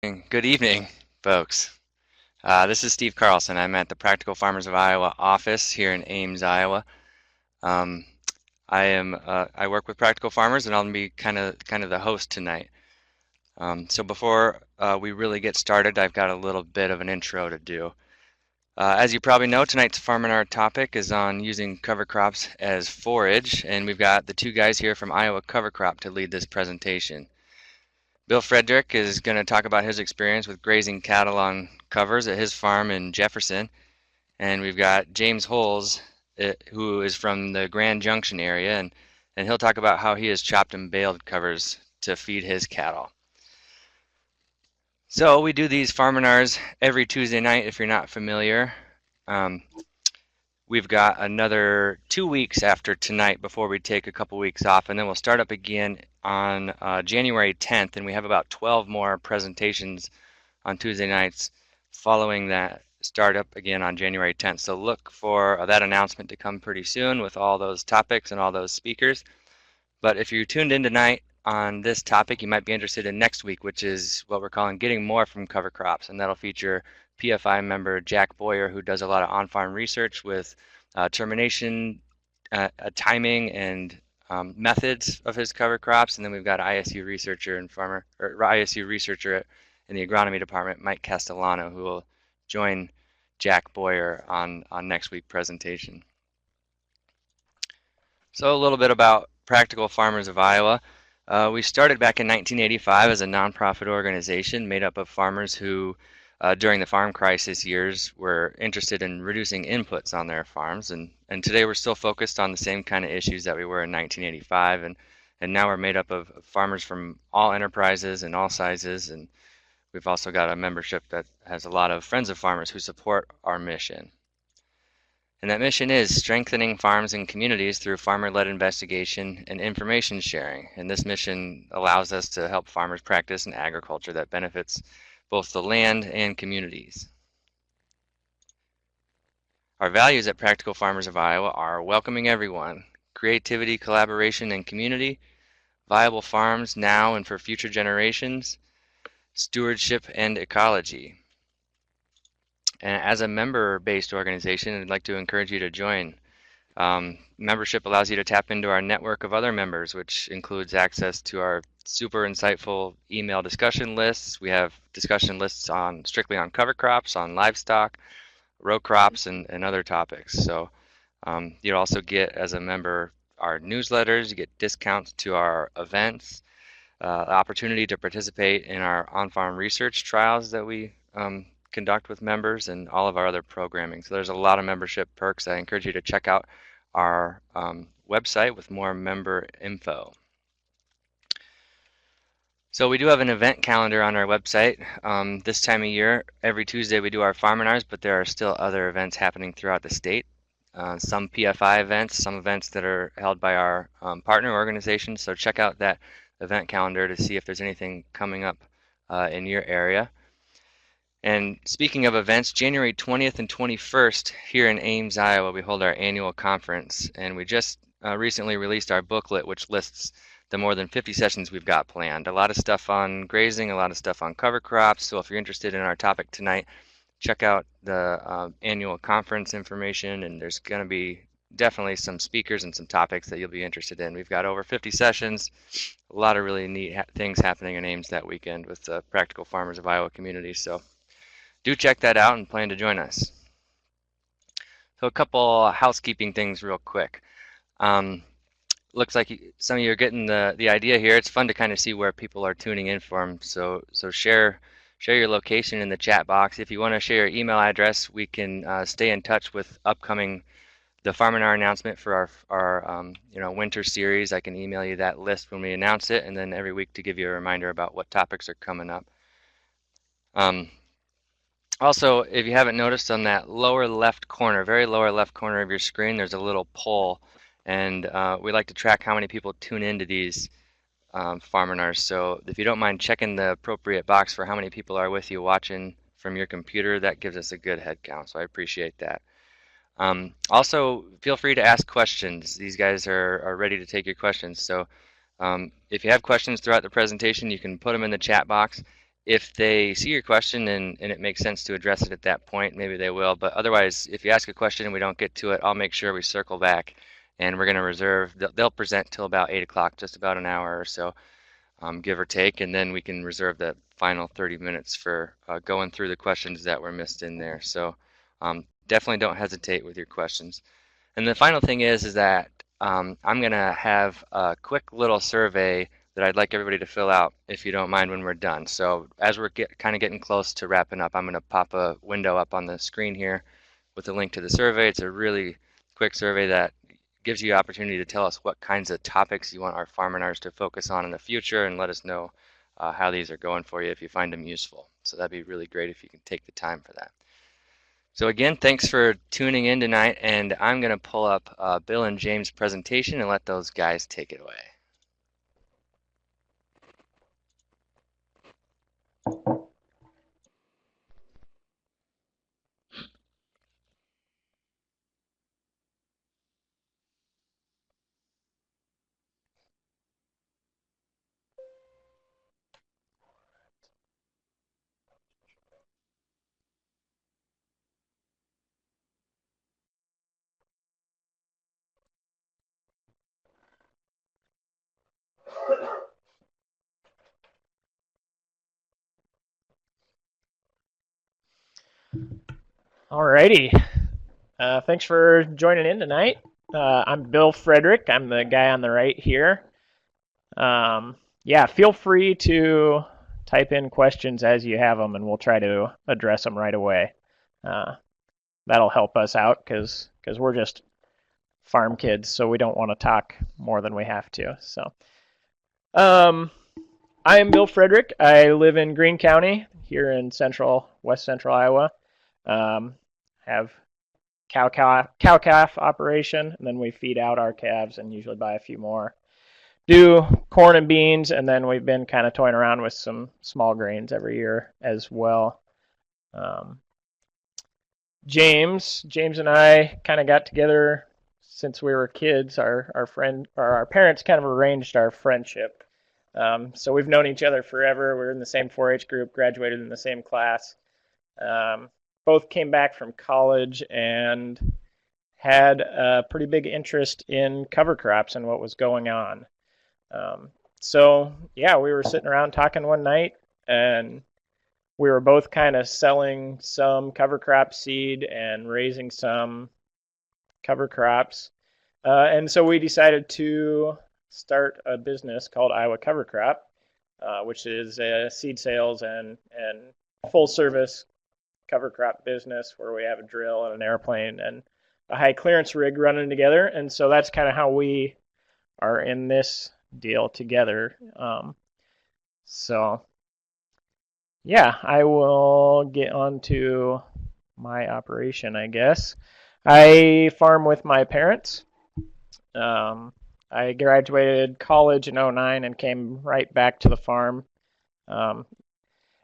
Good evening, folks. This is Steve Carlson. I'm at the Practical Farmers of Iowa office here in Ames, Iowa. Um, I work with practical farmers, and I'll be kind of the host tonight. So before we really get started, I've got a little bit of an intro to do. As you probably know, tonight's Farminar topic is on using cover crops as forage, and we've got the two guys here from Iowa Cover Crop to lead this presentation. Bill Frederick is going to talk about his experience with grazing cattle on covers at his farm in Jefferson. And we've got James Holz, who is from the Grand Junction area, and he'll talk about how he has chopped and baled covers to feed his cattle. So we do these Farminars every Tuesday night if you're not familiar. We've got another 2 weeks after tonight before we take a couple weeks off, and then we'll start up again on January 10th, and we have about 12 more presentations on Tuesday nights following that startup again on January 10th. So look for that announcement to come pretty soon with all those topics and all those speakers. But if you tuned in tonight on this topic, you might be interested in next week, which is what we're calling Getting More from Cover Crops, and that'll feature PFI member Jack Boyer, who does a lot of on-farm research with termination, timing, and methods of his cover crops. And then we've got ISU researcher and ISU researcher in the agronomy department, Mike Castellano, who will join Jack Boyer on next week's presentation. So a little bit about Practical Farmers of Iowa. We started back in 1985 as a nonprofit organization made up of farmers who, during the farm crisis years, were interested in reducing inputs on their farms. And today we're still focused on the same kind of issues that we were in 1985. And now we're made up of farmers from all enterprises and all sizes. And we've also got a membership that has a lot of friends of farmers who support our mission. And that mission is strengthening farms and communities through farmer-led investigation and information sharing. And this mission allows us to help farmers practice an agriculture that benefits both the land and communities. Our values at Practical Farmers of Iowa are welcoming everyone, creativity, collaboration, and community, viable farms now and for future generations, stewardship, and ecology. And as a member-based organization, I'd like to encourage you to join. Membership allows you to tap into our network of other members, which includes access to our super insightful email discussion lists. We have discussion lists strictly on cover crops, on livestock, row crops, and other topics. So you'll also get, as a member, our newsletters. You get discounts to our events, opportunity to participate in our on-farm research trials that we conduct with members, and all of our other programming. So there's a lot of membership perks. I encourage you to check out our website with more member info. So we do have an event calendar on our website. This time of year, every Tuesday we do our Farminars, but there are still other events happening throughout the state. Some PFI events, some events that are held by our partner organizations. So check out that event calendar to see if there's anything coming up in your area. And speaking of events, January 20th and 21st here in Ames, Iowa, we hold our annual conference. And we just recently released our booklet, which lists the more than 50 sessions we've got planned. A lot of stuff on grazing, a lot of stuff on cover crops. So if you're interested in our topic tonight, check out the annual conference information. And there's going to be definitely some speakers and some topics that you'll be interested in. We've got over 50 sessions, a lot of really neat things happening in Ames that weekend with the Practical Farmers of Iowa community. So do check that out and plan to join us. So a couple housekeeping things real quick. Looks like some of you are getting the idea here. It's fun to kind of see where people are tuning in from. So share your location in the chat box. If you want to share your email address, we can stay in touch with the Farminar announcement for our winter series. I can email you that list when we announce it, and then every week to give you a reminder about what topics are coming up. Also, if you haven't noticed, on that lower left corner, very lower left corner of your screen, there's a little poll, and we like to track how many people tune into these Farminars. So if you don't mind checking the appropriate box for how many people are with you watching from your computer, that gives us a good head count, so I appreciate that. Also, feel free to ask questions. These guys are ready to take your questions. So if you have questions throughout the presentation, you can put them in the chat box, If they see your question and it makes sense to address it at that point, maybe they will. But otherwise, if you ask a question and we don't get to it, I'll make sure we circle back, and we're going to reserve. They'll present till about 8 o'clock, just about an hour or so, give or take, and then we can reserve the final 30 minutes for going through the questions that were missed in there. So definitely don't hesitate with your questions. And the final thing is that I'm going to have a quick little survey that I'd like everybody to fill out, if you don't mind, when we're done. So as we're kind of getting close to wrapping up, I'm going to pop a window up on the screen here with a link to the survey. It's a really quick survey that gives you the opportunity to tell us what kinds of topics you want our Farminars to focus on in the future, and let us know how these are going for you if you find them useful. So that'd be really great if you can take the time for that. So again, thanks for tuning in tonight, and I'm going to pull up Bill and James' presentation and let those guys take it away. Alrighty. Thanks for joining in tonight. I'm Bill Frederick. I'm the guy on the right here. Yeah, feel free to type in questions as you have them, and we'll try to address them right away. That'll help us out because we're just farm kids, so we don't want to talk more than we have to. So, I am Bill Frederick. I live in Greene County here in west central Iowa. Have cow-calf operation, and then we feed out our calves and usually buy a few more. Do corn and beans, and then we've been kind of toying around with some small grains every year as well. James and I kind of got together since we were kids. Our parents kind of arranged our friendship. So we've known each other forever. We're in the same 4-H group, graduated in the same class. Both came back from college and had a pretty big interest in cover crops and what was going on. So yeah, we were sitting around talking one night, and we were both kind of selling some cover crop seed and raising some cover crops. And so we decided to start a business called Iowa Cover Crop, which is a seed sales and full service cover crop business where we have a drill and an airplane and a high clearance rig running together. And so that's kind of how we are in this deal together. So yeah, I will get on to my operation, I guess. I farm with my parents. I graduated college in '09 and came right back to the farm.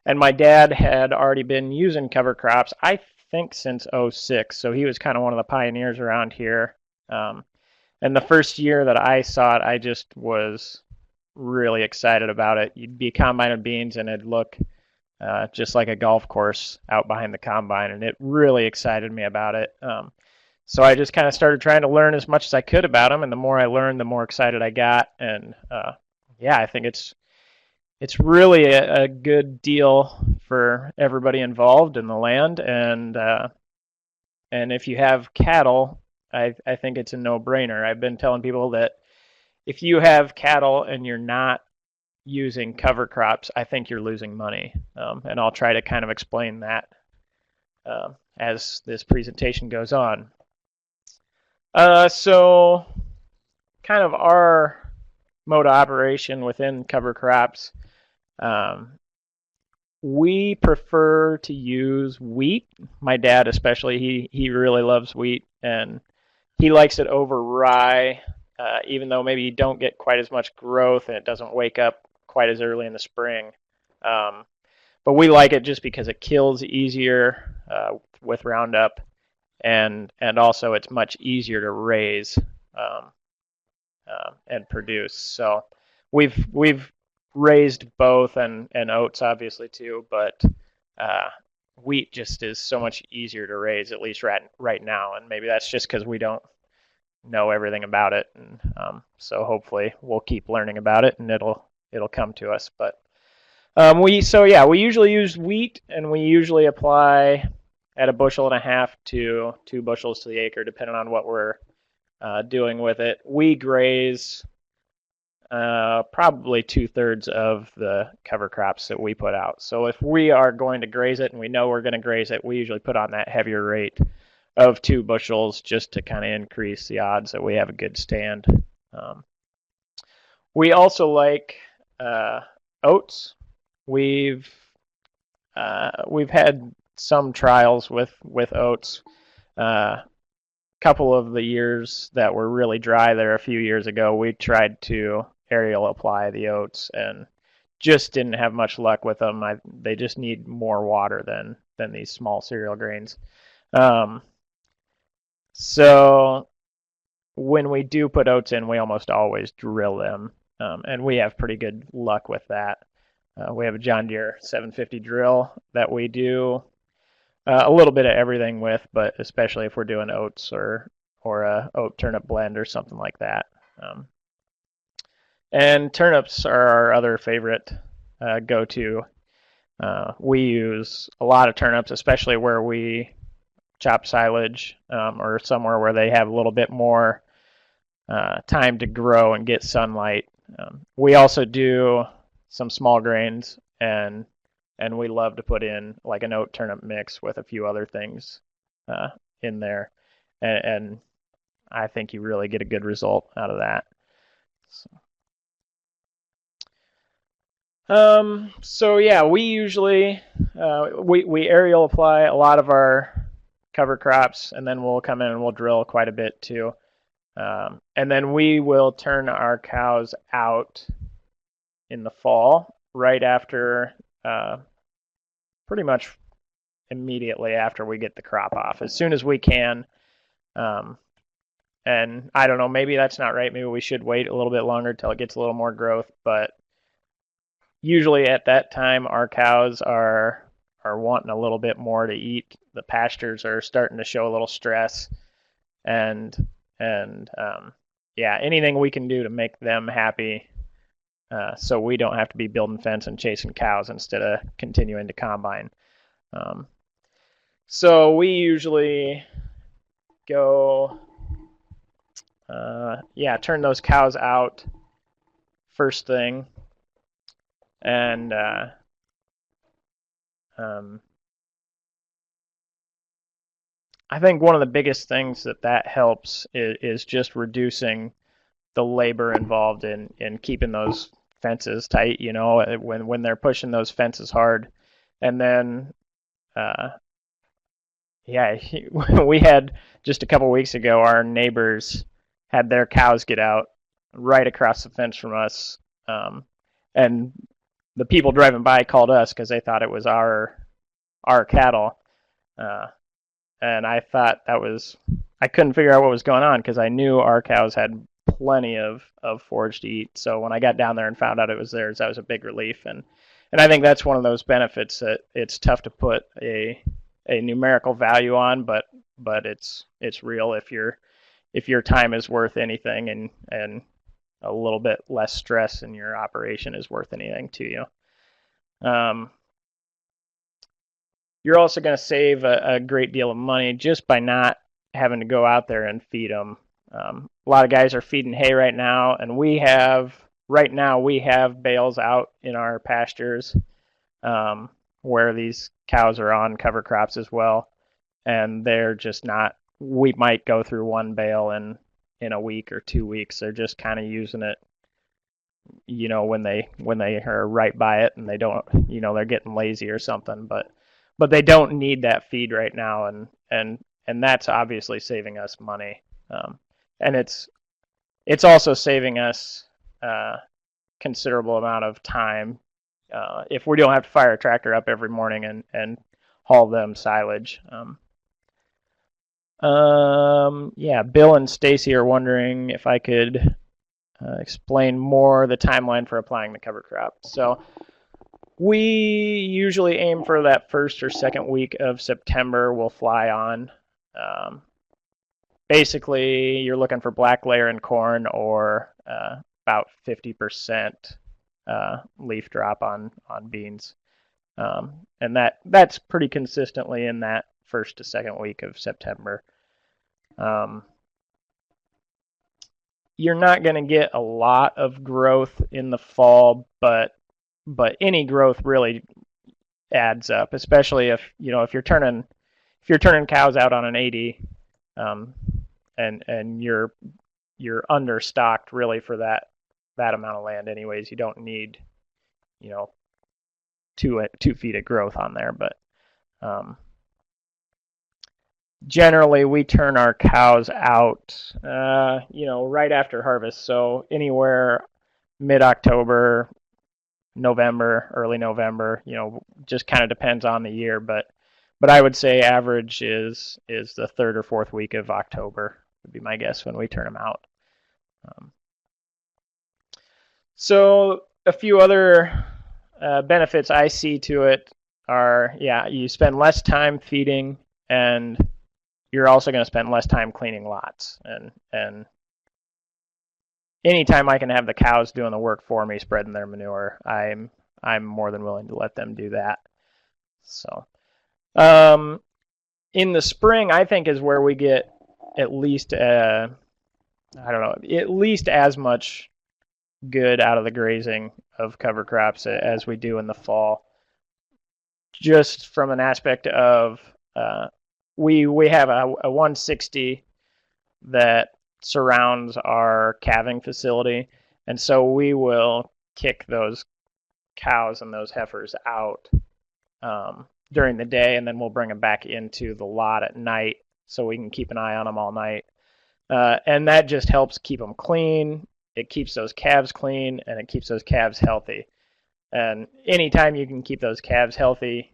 And my dad had already been using cover crops, I think, since '06, so he was kind of one of the pioneers around here. And the first year that I saw it, I just was really excited about it. You'd be combining beans, and it'd look just like a golf course out behind the combine, and it really excited me about it. So I just kind of started trying to learn as much as I could about them, and the more I learned, the more excited I got. And yeah, I think it's really a good deal for everybody involved in the land, and if you have cattle, I think it's a no-brainer. I've been telling people that if you have cattle and you're not using cover crops, I think you're losing money, and I'll try to kind of explain that as this presentation goes on. So kind of our mode of operation within cover crops, we prefer to use wheat. My dad especially, he really loves wheat, and he likes it over rye, even though maybe you don't get quite as much growth and it doesn't wake up quite as early in the spring. But we like it just because it kills easier with Roundup, and also it's much easier to raise and produce. So we've raised both and oats obviously too, but uh, wheat just is so much easier to raise, at least right now, and maybe that's just because we don't know everything about it, and so hopefully we'll keep learning about it and it'll come to us. But we usually use wheat, and we usually apply at a bushel and a half to 2 bushels to the acre, depending on what we're doing with it. We graze probably 2/3 of the cover crops that we put out. So if we are going to graze it and we know we're going to graze it, we usually put on that heavier rate of 2 bushels just to kind of increase the odds that we have a good stand. Um, we also like oats. We've we've had some trials with oats. Couple of the years that were really dry there a few years ago, we tried to aerial apply the oats and just didn't have much luck with them. They just need more water than these small cereal grains. Um, so when we do put oats in, we almost always drill them, and we have pretty good luck with that. We have a John Deere 750 drill that we do a little bit of everything with, but especially if we're doing oats or a oat turnip blend or something like that. Um, and turnips are our other favorite go-to. We use a lot of turnips, especially where we chop silage or somewhere where they have a little bit more time to grow and get sunlight. We also do some small grains, and we love to put in like an oat turnip mix with a few other things in there, and I think you really get a good result out of that. So yeah, we usually we aerial apply a lot of our cover crops, and then we'll come in and we'll drill quite a bit too. And then we will turn our cows out in the fall, right after, pretty much immediately after we get the crop off, as soon as we can. Um, and I don't know, maybe that's not right. Maybe we should wait a little bit longer till it gets a little more growth. But usually at that time, our cows are wanting a little bit more to eat. The pastures are starting to show a little stress, and and yeah, anything we can do to make them happy, so we don't have to be building fence and chasing cows instead of continuing to combine. Um, so we usually go, yeah, turn those cows out first thing, and um, I think one of the biggest things that helps is just reducing the labor involved in keeping those fences tight. You know, when they're pushing those fences hard, and then uh, yeah, we had just a couple weeks ago, our neighbors had their cows get out right across the fence from us, and the people driving by called us because they thought it was our cattle, uh, and I thought that was, I couldn't figure out what was going on because I knew our cows had plenty of forage to eat. So when I got down there and found out it was theirs, that was a big relief, and I think that's one of those benefits that it's tough to put a numerical value on, but it's real if your time is worth anything, and a little bit less stress in your operation is worth anything to you. You're also going to save a great deal of money just by not having to go out there and feed them. A lot of guys are feeding hay right now, and right now we have bales out in our pastures, where these cows are on cover crops as well, and they're just not. We might go through one bale in a week or 2 weeks. They're just kind of using it, you know, when they are right by it, and they don't, you know, they're getting lazy or something. But they don't need that feed right now, and that's obviously saving us money, and it's also saving us considerable amount of time, if we don't have to fire a tractor up every morning and haul them silage. Yeah, Bill and Stacy are wondering if I could explain more the timeline for applying the cover crop. So we usually aim for that first or second week of September. We'll fly on. Um, Basically, you're looking for black layer in corn or about 50% leaf drop on beans. And that's pretty consistently in that first to second week of September. Um, you're not going to get a lot of growth in the fall, but any growth really adds up, especially if you're turning cows out on an 80, um, and you're understocked really for that amount of land. Anyways, you don't need 2 feet of growth on there, but um, generally we turn our cows out, right after harvest. So anywhere mid-October, November, early November. Just kind of depends on the year, but I would say average is the third or fourth week of October would be my guess when we turn them out. Um, so a few other benefits I see to it are, yeah, you spend less time feeding, and you're also going to spend less time cleaning lots. And anytime I can have the cows doing the work for me, spreading their manure, I'm more than willing to let them do that. So, in the spring, I think is where we get at least I don't know, at least as much good out of the grazing of cover crops as we do in the fall. Just from an aspect of we have a 160 that surrounds our calving facility, and so we will kick those cows and those heifers out during the day, and then we'll bring them back into the lot at night so we can keep an eye on them all night. And that just helps keep them clean. It keeps those calves clean, and it keeps those calves healthy. And anytime you can keep those calves healthy,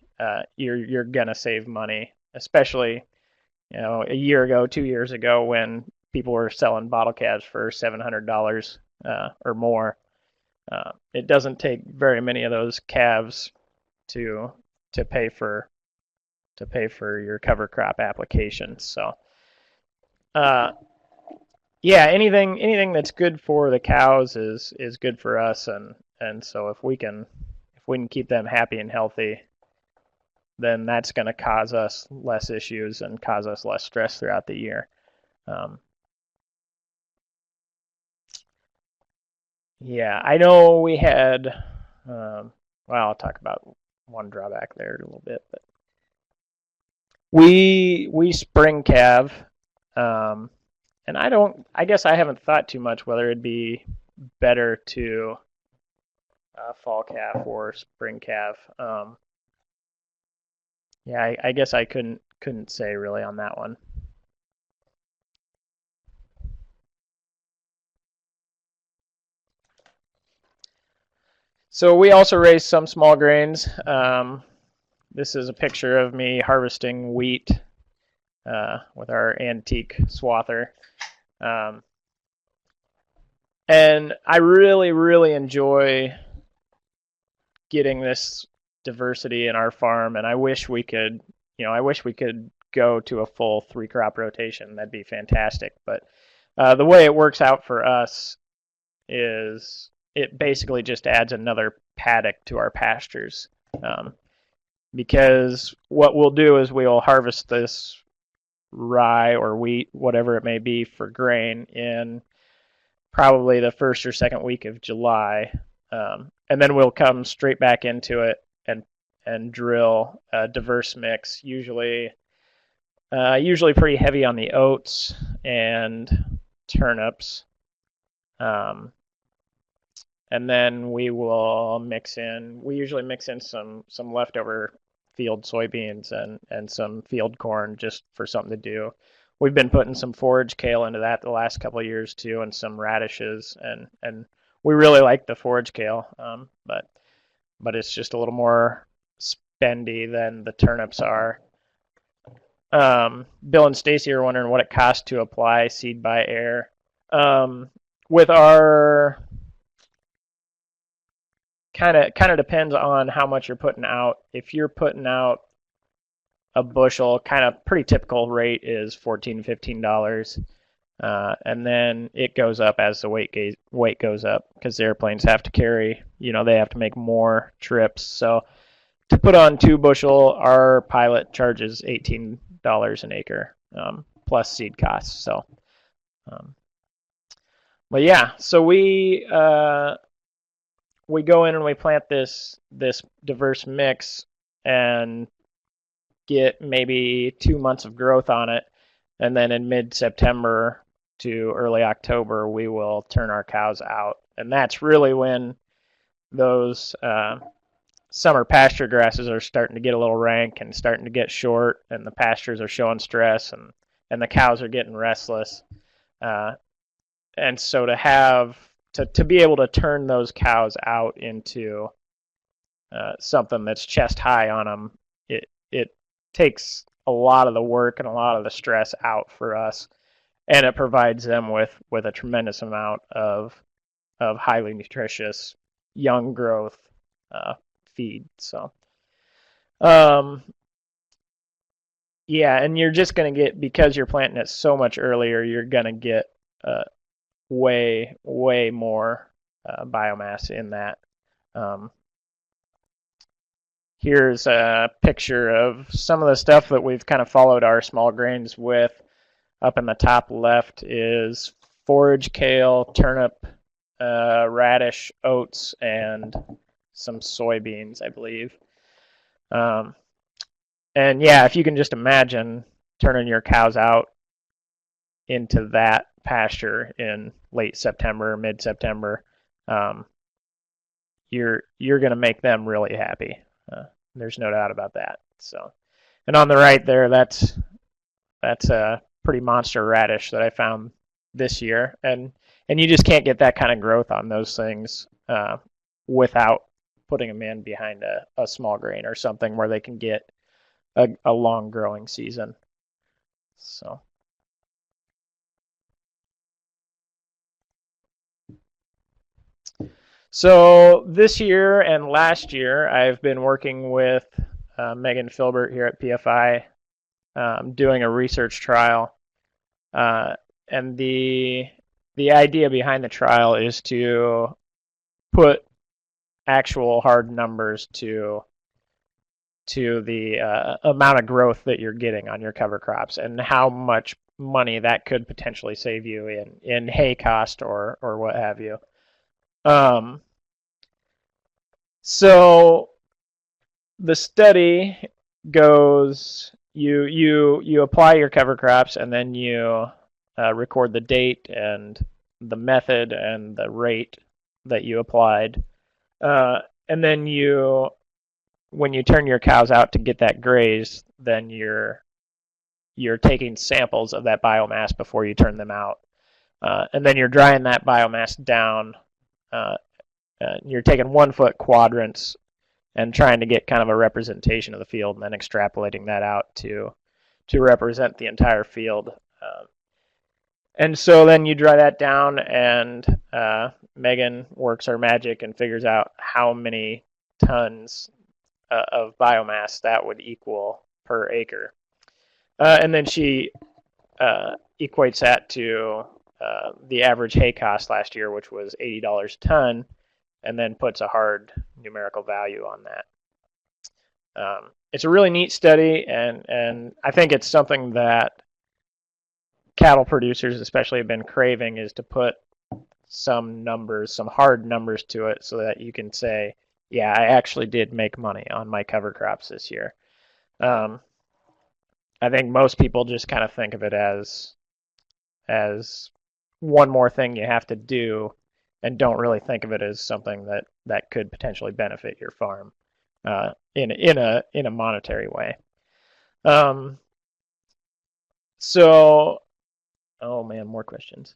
you're gonna save money, especially a year ago, 2 years ago, when people were selling bottle calves for $700 or more. It doesn't take very many of those calves to pay for your cover crop application. So, yeah, anything that's good for the cows is good for us, and so if we can keep them happy and healthy, then that's going to cause us less issues and cause us less stress throughout the year. Yeah, I know we had. Well, I'll talk about one drawback there a little bit, but we spring calve, and I guess I haven't thought too much whether it'd be better to fall calf or spring calf. Yeah, I guess I couldn't say really on that one. So we also raise some small grains. This is a picture of me harvesting wheat with our antique swather. And I really, really enjoy getting this diversity in our farm, and I wish we could go to a full 3-crop rotation. That'd be fantastic. But the way it works out for us is it basically just adds another paddock to our pastures. Because what we'll do is we'll harvest this rye or wheat, whatever it may be, for grain in probably the first or second week of July, and then we'll come straight back into it and drill a diverse mix, usually pretty heavy on the oats and turnips. And then we usually mix in some leftover field soybeans and some field corn just for something to do. We've been putting some forage kale into that the last couple of years too, and some radishes, and we really like the forage kale, but it's just a little more spendy than the turnips are. Bill and Stacy are wondering what it costs to apply seed by air. with our kind of depends on how much you're putting out. If you're putting out a bushel, kind of pretty typical rate is $14-15. And then it goes up as the weight goes up because the airplanes have to carry, they have to make more trips. So to put on 2 bushel, our pilot charges $18 an acre plus seed costs. So, but yeah, so we go in and we plant this diverse mix and get maybe 2 months of growth on it, and then in mid-September to early October we will turn our cows out, and that's really when those summer pasture grasses are starting to get a little rank and starting to get short, and the pastures are showing stress, and the cows are getting restless, and so to be able to turn those cows out into something that's chest high on them, it takes a lot of the work and a lot of the stress out for us, and it provides them with a tremendous amount of highly nutritious young growth feed. So yeah, and you're just going to get, because you're planting it so much earlier, you're going to get way more biomass in that. Here's a picture of some of the stuff that we've kind of followed our small grains with. Up in the top left is forage, kale, turnip, radish, oats, and some soybeans, I believe. And yeah, if you can just imagine turning your cows out into that pasture in late September, mid-September, you're going to make them really happy. There's no doubt about that. So, and on the right there, that's a pretty monster radish that I found this year, and you just can't get that kind of growth on those things without putting them in behind a small grain or something where they can get a long growing season. So this year and last year, I've been working with Megan Filbert here at PFI, doing a research trial, and the idea behind the trial is to put actual hard numbers to the amount of growth that you're getting on your cover crops and how much money that could potentially save you in hay cost or what have you. So the study goes, you apply your cover crops, and then you record the date and the method and the rate that you applied, and then when you turn your cows out to get that graze, then you're taking samples of that biomass before you turn them out, and then you're drying that biomass down. You're taking 1 foot quadrants and trying to get kind of a representation of the field, and then extrapolating that out to represent the entire field. And so then you dry that down, and Megan works her magic and figures out how many tons of biomass that would equal per acre. And then she equates that to the average hay cost last year, which was $80 a ton, and then puts a hard numerical value on that. It's a really neat study, and I think it's something that cattle producers especially have been craving, is to put some numbers, some hard numbers to it, so that you can say, yeah, I actually did make money on my cover crops this year. I think most people just kind of think of it as one more thing you have to do, and don't really think of it as something that could potentially benefit your farm in a monetary way. So, oh man, more questions.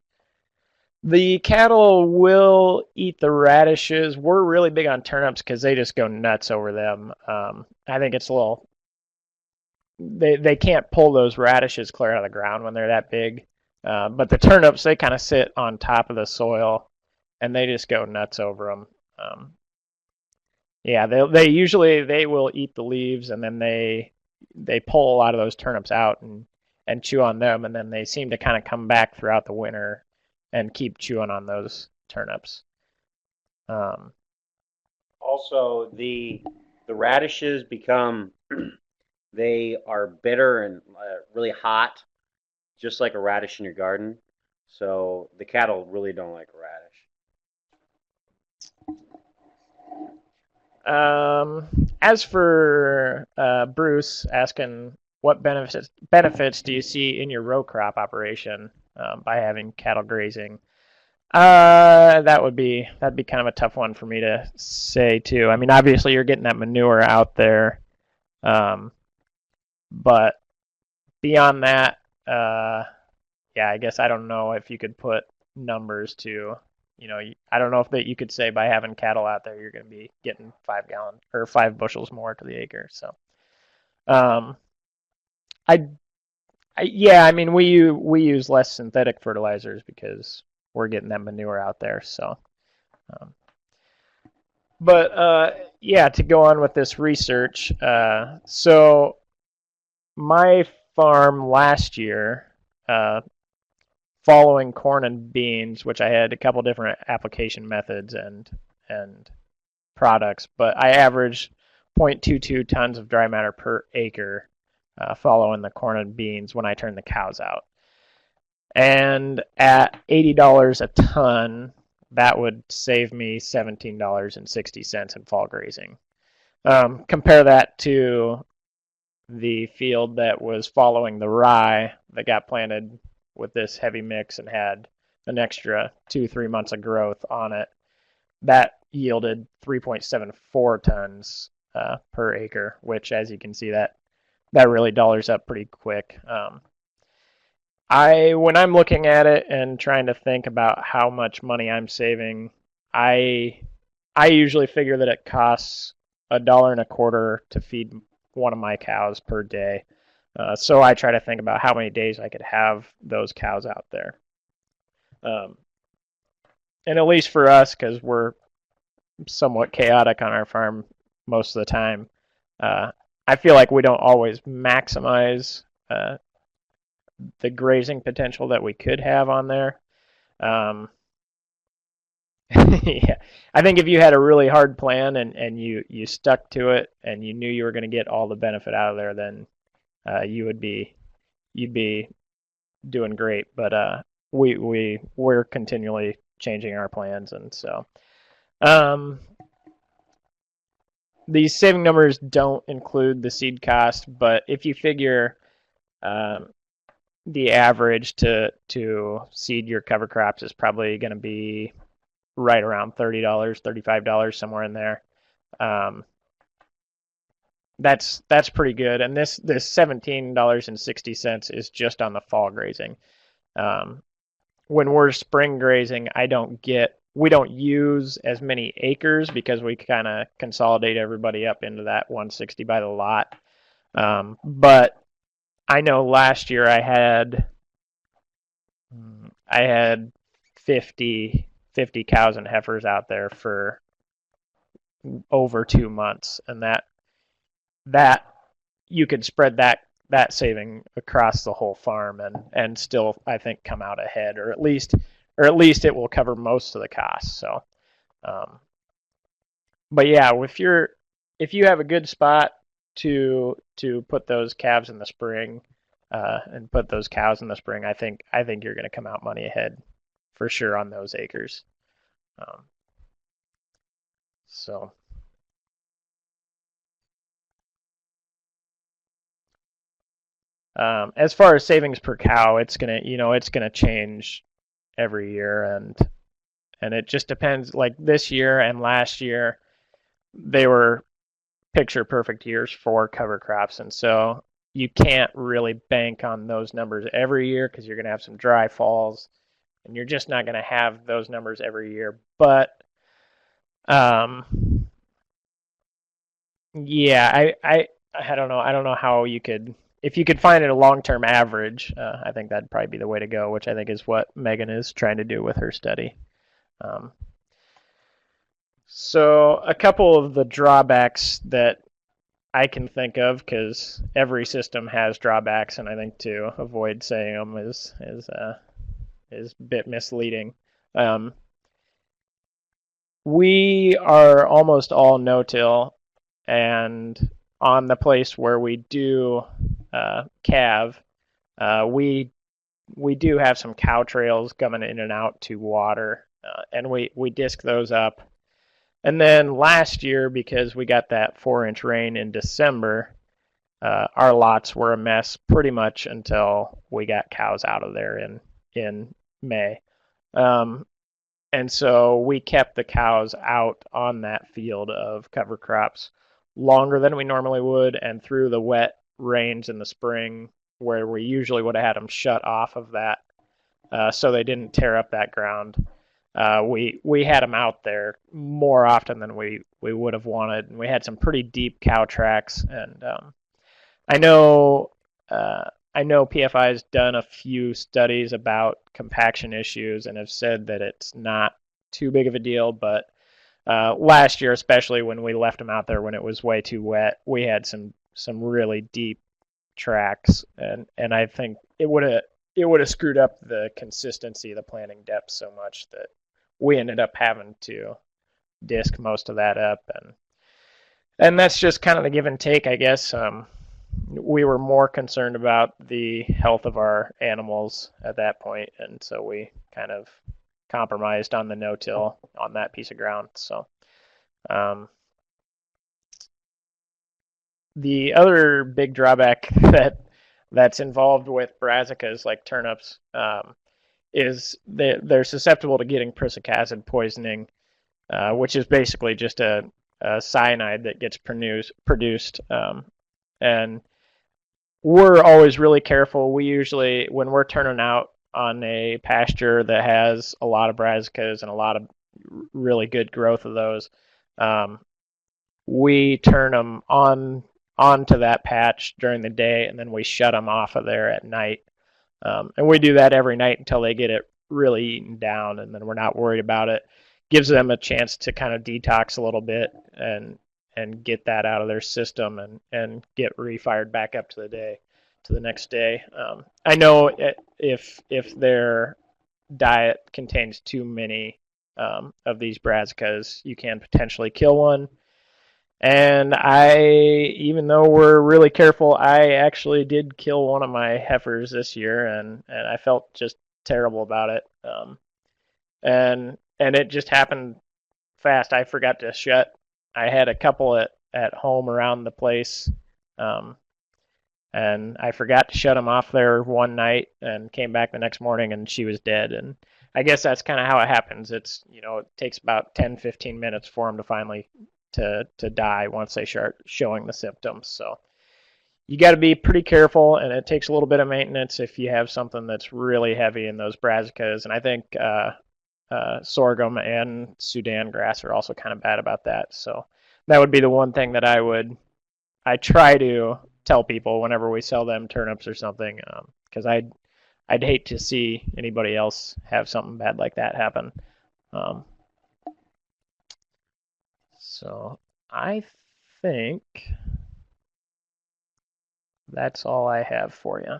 The cattle will eat the radishes. We're really big on turnips because they just go nuts over them. I think it's a little. They can't pull those radishes clear out of the ground when they're that big. But the turnips, they kind of sit on top of the soil, and they just go nuts over them. Yeah, they usually they will eat the leaves, and then they pull a lot of those turnips out and chew on them, and then they seem to kind of come back throughout the winter and keep chewing on those turnips. Um, Also, the radishes become they are bitter and really hot, just like a radish in your garden. So the cattle really don't like radish. as for Bruce asking what benefits do you see in your row crop operation by having cattle grazing? That'd be kind of a tough one for me to say too. I mean, obviously you're getting that manure out there, um, but beyond that, yeah, I guess I don't know if you could put numbers to, I don't know if that you could say by having cattle out there you're going to be getting 5 gallon or 5 bushels more to the acre. So, um, I, yeah, I mean we use less synthetic fertilizers because we're getting that manure out there. So, um, but yeah, to go on with this research, so my farm last year, following corn and beans, which I had a couple different application methods and products, but I averaged 0.22 tons of dry matter per acre following the corn and beans when I turned the cows out. And at $80 a ton, that would save me $17.60 in fall grazing. Compare that to the field that was following the rye that got planted with this heavy mix and had an extra 2-3 months of growth on it. That yielded 3.74 tons per acre, which, as you can see, that really dollars up pretty quick. When I'm looking at it and trying to think about how much money I'm saving, I I usually figure that it costs $1.25 to feed one of my cows per day. So I try to think about how many days I could have those cows out there. Um, and at least for us, because we're somewhat chaotic on our farm most of the time, uh, I feel like we don't always maximize the grazing potential that we could have on there. Um, yeah, I think if you had a really hard plan and you stuck to it and you knew you were going to get all the benefit out of there, then you'd be doing great. But we're continually changing our plans, and so um, these saving numbers don't include the seed cost. But if you figure um, the average to seed your cover crops is probably going to be right around $30, $35, somewhere in there. Um, that's pretty good. And this $17.60 is just on the fall grazing. Um, when we're spring grazing, we don't use as many acres because we kind of consolidate everybody up into that 160 by the lot. But I know last year I had 50 cows and heifers out there for over 2 months, and that you could spread that saving across the whole farm and still I think come out ahead, or at least it will cover most of the costs. So, um, but yeah, if you have a good spot to put those calves in the spring and put those cows in the spring, I think you're going to come out money ahead for sure on those acres. Um, so as far as savings per cow, it's gonna change every year, and it just depends. Like this year and last year, they were picture perfect years for cover crops, and so you can't really bank on those numbers every year because you're gonna have some dry falls, and you're just not gonna have those numbers every year. But um, yeah, I don't know. I don't know how you could if you could find it a long-term average, I think that'd probably be the way to go, which I think is what Megan is trying to do with her study. Um, so a couple of the drawbacks that I can think of, because every system has drawbacks, and I think to avoid saying them is a bit misleading. We are almost all no-till, and on the place where we do calve, we do have some cow trails coming in and out to water, and we disc those up. And then last year, because we got that 4-inch rain in December, our lots were a mess pretty much until we got cows out of there in May. And so we kept the cows out on that field of cover crops longer than we normally would, and through the wet rains in the spring, where we usually would have had them shut off of that, so they didn't tear up that ground. We had them out there more often than we would have wanted, and we had some pretty deep cow tracks. And I know PFI has done a few studies about compaction issues and have said that it's not too big of a deal, but last year, especially when we left them out there when it was way too wet, we had some really deep tracks, and I think it would have screwed up the consistency of the planting depth so much that we ended up having to disc most of that up, and that's just kind of the give and take, I guess. We were more concerned about the health of our animals at that point, and so we kind of compromised on the no-till on that piece of ground. So the other big drawback that's involved with brassicas like turnips is they're susceptible to getting prussic acid poisoning, which is basically just a cyanide that gets produced. And we're always really careful. We usually, when we're turning out on a pasture that has a lot of brassicas and a lot of really good growth of those, we turn them onto that patch during the day, and then we shut them off of there at night. And we do that every night until they get it really eaten down, and then we're not worried about it. Gives them a chance to kind of detox a little bit and get that out of their system and get refired back up to the next day. I know if their diet contains too many of these brassicas, you can potentially kill one. And even though we're really careful, I actually did kill one of my heifers this year, and I felt just terrible about it. And it just happened fast. I forgot to shut. I had a couple at home around the place, and I forgot to shut them off there one night, and came back the next morning, and she was dead. And I guess that's kind of how it happens. It takes about 10-15 minutes for them to finally to die once they start showing the symptoms. So you got to be pretty careful, and it takes a little bit of maintenance if you have something that's really heavy in those brassicas. And I think sorghum and Sudan grass are also kind of bad about that. So that would be the one thing that I try to tell people whenever we sell them turnips or something, because I'd hate to see anybody else have something bad like that happen. So I think that's all I have for you.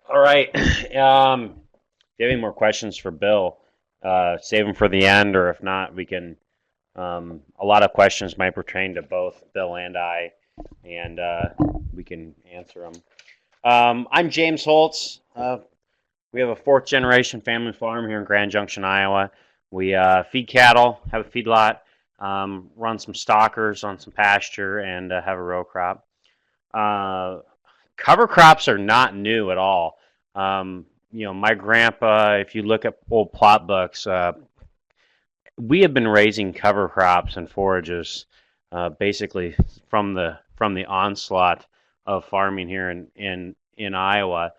All right. If you have any more questions for Bill, save them for the end, or if not, we can. A lot of questions might pertain to both Bill and I, and we can answer them. I'm James Holtz. We have a 4th-generation family farm here in Grand Junction, Iowa. We feed cattle, have a feedlot, run some stockers on some pasture, and have a row crop. Cover crops are not new at all. My grandpa, if you look at old plot books, we have been raising cover crops and forages basically from the onslaught of farming here in Iowa.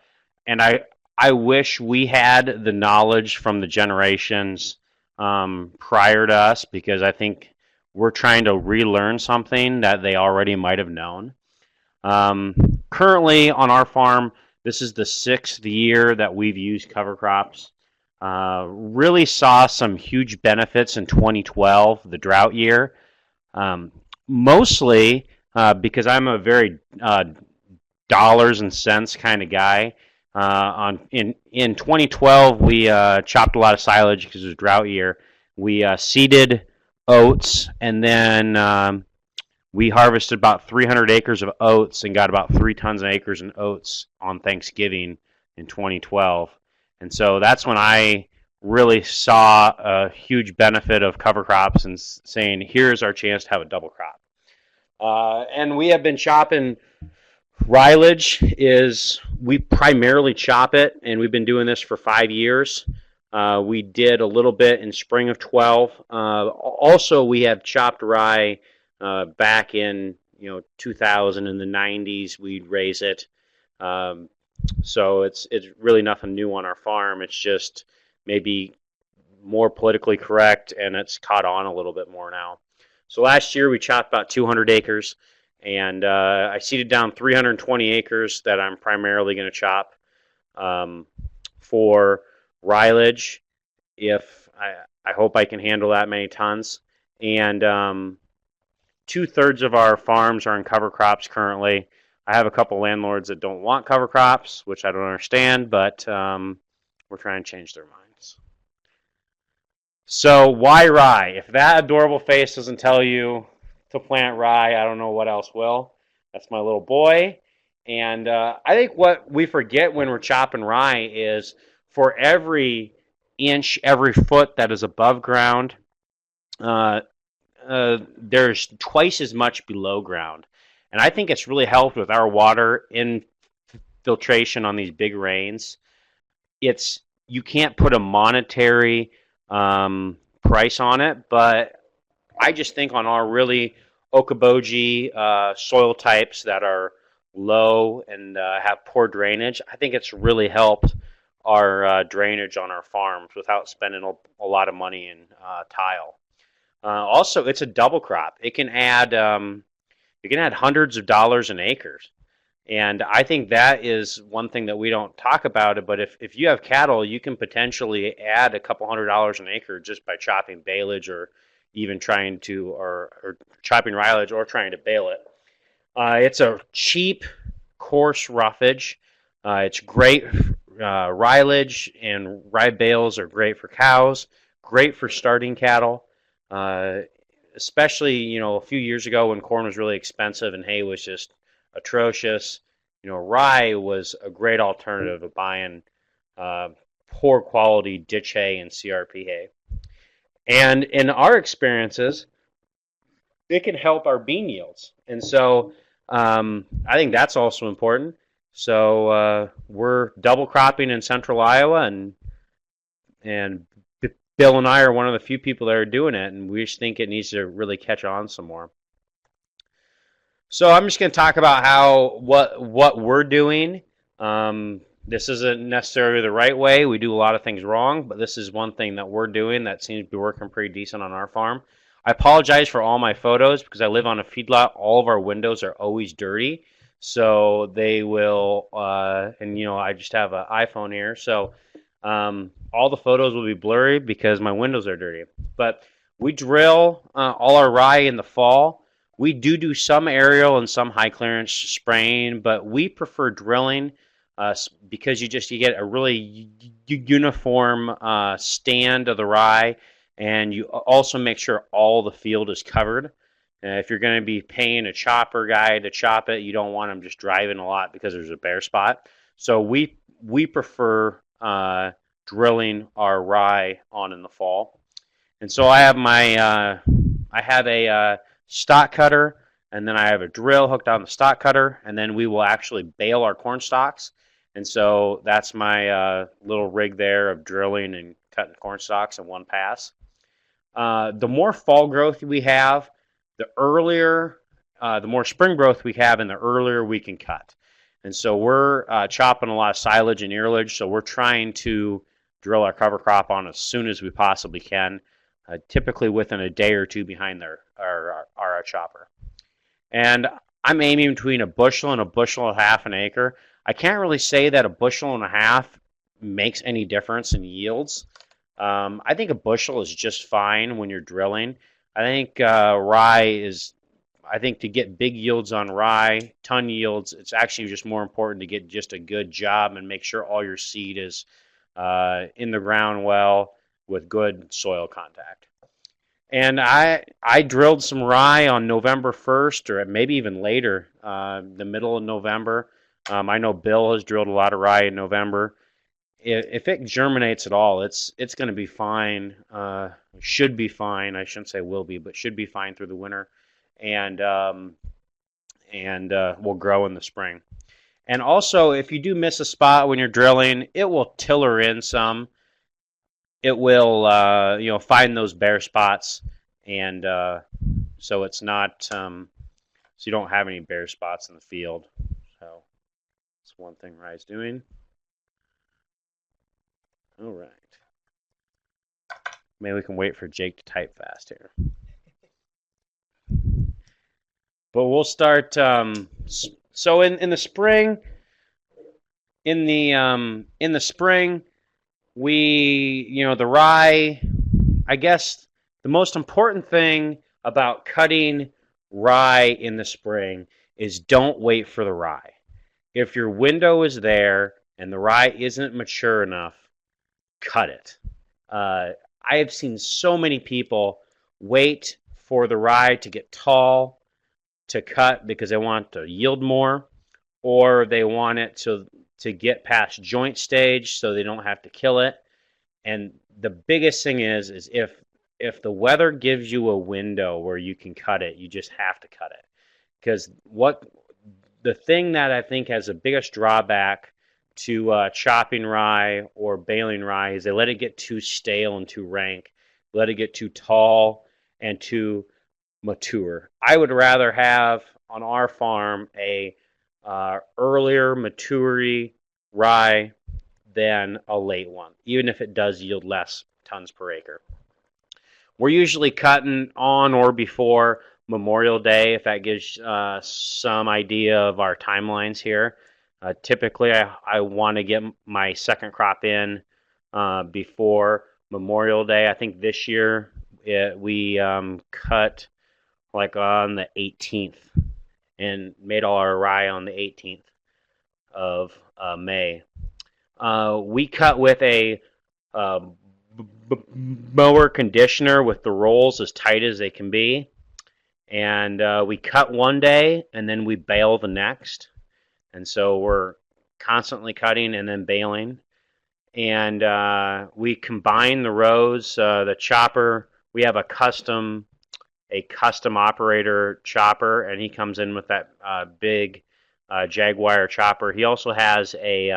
And I wish we had the knowledge from the generations prior to us, because I think we're trying to relearn something that they already might have known. Currently on our farm, this is the 6th year that we've used cover crops. Really saw some huge benefits in 2012, the drought year. Mostly because I'm a very dollars and cents kind of guy. In 2012, we chopped a lot of silage because it was a drought year. We seeded oats, and then we harvested about 300 acres of oats and got about 3 tons of acres in oats on Thanksgiving in 2012. And so that's when I really saw a huge benefit of cover crops and saying, here's our chance to have a double crop. And we have been chopping. Ryelage is, we primarily chop it, and we've been doing this for 5 years. We did a little bit in spring of 12. Also, we have chopped rye back in 2000 in the 90s. We'd raise it. So it's really nothing new on our farm. It's just maybe more politically correct, and it's caught on a little bit more now. So last year we chopped about 200 acres, and I seeded down 320 acres that I'm primarily going to chop for ryelage. If I hope I can handle that many tons, and 2/3 of our farms are in cover crops currently. I have a couple landlords that don't want cover crops, which I don't understand, but we're trying to change their minds. So why rye? If that adorable face doesn't tell you to plant rye, I don't know what else will. That's my little boy. And I think what we forget when we're chopping rye is for every inch, every foot that is above ground, there's twice as much below ground. And I think it's really helped with our water infiltration on these big rains. You can't put a monetary price on it, but I just think on our really Okoboji soil types that are low and have poor drainage, I think it's really helped our drainage on our farms without spending a lot of money in tile. Also, it's a double crop. It can add hundreds of dollars an acre. And I think that is one thing that we don't talk about it, but if you have cattle, you can potentially add a couple $100 an acre just by chopping baleage or even trying to, or chopping ryelage or trying to bale it. It's a cheap, coarse roughage. It's great. Ryelage and rye bales are great for cows, great for starting cattle. Especially, a few years ago when corn was really expensive and hay was just atrocious. Rye was a great alternative of buying poor quality ditch hay and CRP hay. And in our experiences, it can help our bean yields. And so I think that's also important. So we're double cropping in central Iowa, and Bill and I are one of the few people that are doing it, and we just think it needs to really catch on some more. So I'm just going to talk about what we're doing. This isn't necessarily the right way. We do a lot of things wrong, but this is one thing that we're doing that seems to be working pretty decent on our farm. I apologize for all my photos because I live on a feedlot. All of our windows are always dirty, so they will, and I just have an iPhone here, so all the photos will be blurry because my windows are dirty. But we drill all our rye in the fall. We do some aerial and some high clearance spraying, but we prefer drilling because you get a really uniform stand of the rye, and you also make sure all the field is covered. If you're going to be paying a chopper guy to chop it, you don't want him just driving a lot because there's a bare spot. So we prefer drilling our rye on in the fall. And so I have a stock cutter, and then I have a drill hooked on the stock cutter, and then we will actually bale our corn stalks. And so that's my little rig there of drilling and cutting corn stalks in one pass. The more fall growth we have, the more spring growth we have, and the earlier we can cut. And so we're chopping a lot of silage and earlage, so we're trying to drill our cover crop on as soon as we possibly can. typically within a day or two behind our chopper. And I'm aiming between a bushel and a bushel and a half an acre. I can't really say that a bushel and a half makes any difference in yields. I think a bushel is just fine when you're drilling. I think rye is, I think to get big yields on rye, ton yields, it's actually just more important to get just a good job and make sure all your seed is in the ground well with good soil contact. And I drilled some rye on November 1st, or maybe even later, the middle of November. I know Bill has drilled a lot of rye in November. If it germinates at all, it's going to be fine. Should be fine. I shouldn't say will be, but should be fine through the winter, and will grow in the spring. And also, if you do miss a spot when you're drilling, it will tiller in some. It will, find those bare spots, and so it's not, so you don't have any bare spots in the field. So that's one thing Rye's doing. All right. Maybe we can wait for Jake to type fast here. But we'll start. So in the spring, in the spring, the rye. I guess the most important thing about cutting rye in the spring is don't wait for the rye. If your window is there and the rye isn't mature enough, cut it. I have seen so many people wait for the rye to get tall to cut because they want to yield more, or they want it to get past joint stage so they don't have to kill it. And the biggest thing is if the weather gives you a window where you can cut it, you just have to cut it. Because the thing that I think has the biggest drawback to chopping rye or baling rye is they let it get too stale and too rank, let it get too tall and too mature. I would rather have on our farm a earlier maturity rye than a late one, even if it does yield less tons per acre. We're usually cutting on or before Memorial Day, if that gives some idea of our timelines here. Typically, I want to get my second crop in before Memorial Day. I think this year we cut like on the 18th and made all our rye on the 18th of May. We cut with a mower conditioner with the rolls as tight as they can be. And we cut one day and then we bale the next. And so we're constantly cutting and then baling. And we combine the rows. The chopper, we have a custom operator chopper, and he comes in with that big Jaguar chopper. He also has a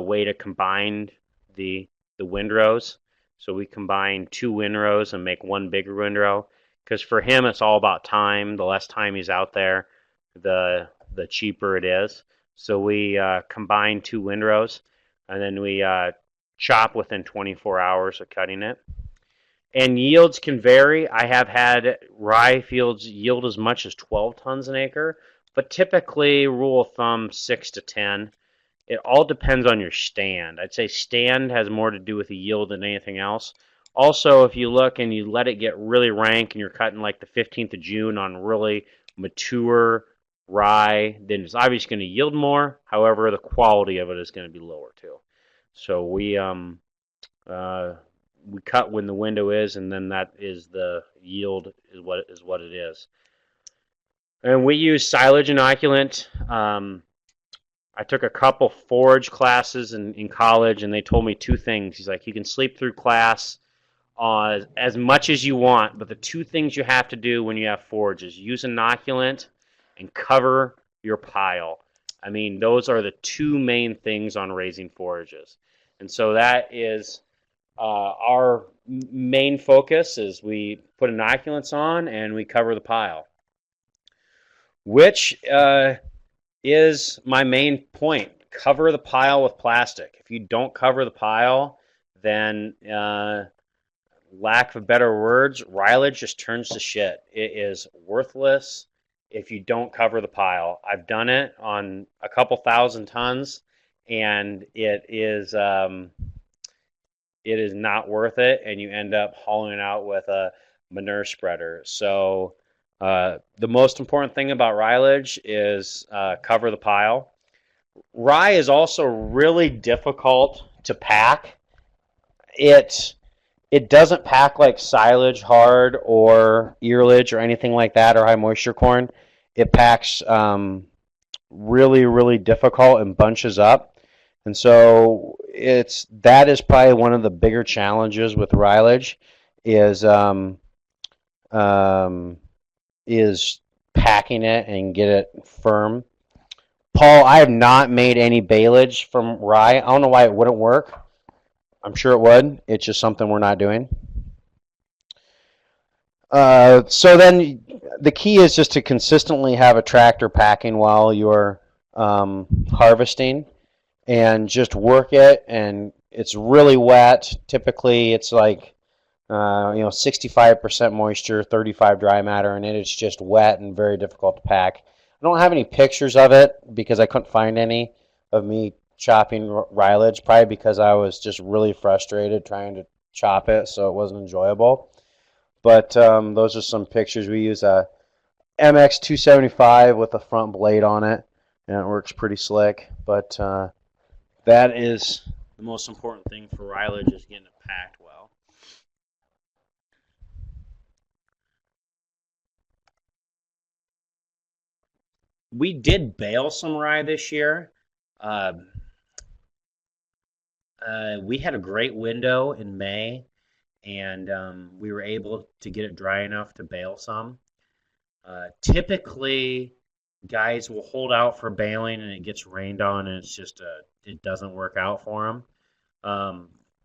way to combine the windrows. So we combine two windrows and make one bigger windrow. Because for him, it's all about time. The less time he's out there, the cheaper it is. So we combine two windrows, and then we chop within 24 hours of cutting it. And yields can vary. I have had rye fields yield as much as 12 tons an acre, but typically, rule of thumb, 6 to 10. It all depends on your stand. I'd say stand has more to do with the yield than anything else. Also, if you look and you let it get really rank and you're cutting like the 15th of June on really mature rye, then it's obviously going to yield more. However, the quality of it is going to be lower too. So we cut when the window is, and then that is the yield is what it is. And we use silage inoculant. I took a couple forage classes in college, and they told me two things. He's like, you can sleep through class as much as you want, but the two things you have to do when you have forage is use inoculant and cover your pile. I mean, those are the two main things on raising forages. And so that is our main focus is we put inoculants on and we cover the pile, which is my main point. Cover the pile with plastic. If you don't cover the pile, then lack of better words, ryelage just turns to shit. It is worthless if you don't cover the pile. I've done it on a couple thousand tons, and it is not worth it, and you end up hauling it out with a manure spreader. So the most important thing about ryelage is cover the pile. Rye is also really difficult to pack. It doesn't pack like silage hard or earlage or anything like that, or high moisture corn. It packs really, really difficult and bunches up. And so that is probably one of the bigger challenges with ryelage is um, is packing it and get it firm. Paul, I have not made any baleage from rye. I don't know why it wouldn't work. I'm sure it would. It's just something we're not doing. So then the key is just to consistently have a tractor packing while you're harvesting and just work it. And it's really wet. Typically, it's like 65% moisture, 35 dry matter, and it's just wet and very difficult to pack. I don't have any pictures of it because I couldn't find any of me chopping ryelage, probably because I was just really frustrated trying to chop it, so it wasn't enjoyable. But those are some pictures. We use a MX 275 with a front blade on it, and it works pretty slick. But that is the most important thing for ryelage, is getting it packed well. We did bale some rye this year. We had a great window in May, and we were able to get it dry enough to bale some. Typically, guys will hold out for baling, and it gets rained on, and it doesn't work out for them.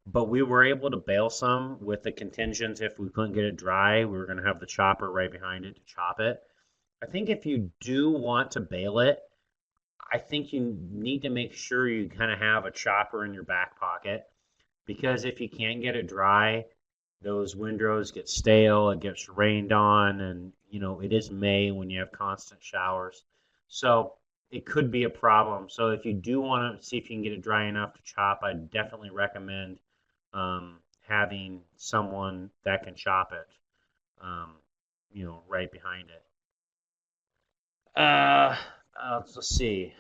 But we were able to bale some with the contingent if we couldn't get it dry, we were going to have the chopper right behind it to chop it. I think if you do want to bale it, I think you need to make sure you kind of have a chopper in your back pocket, because if you can't get it dry, those windrows get stale, it gets rained on, and it is May when you have constant showers. So it could be a problem. So if you do want to see if you can get it dry enough to chop, I definitely recommend having someone that can chop it, right behind it. Let's see.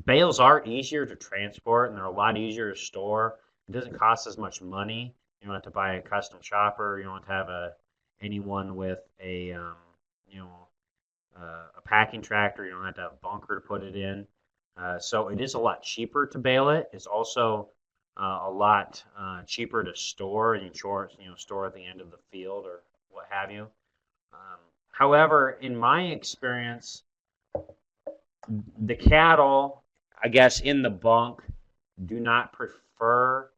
Bales are easier to transport, and they're a lot easier to store. It doesn't cost as much money. You don't have to buy a custom chopper. You don't have to have anyone with a packing tractor. You don't have to have a bunker to put it in. So it is a lot cheaper to bale it. It's also a lot cheaper to store, and store at the end of the field or what have you. However, in my experience, the cattle, I guess, in the bunk do not prefer,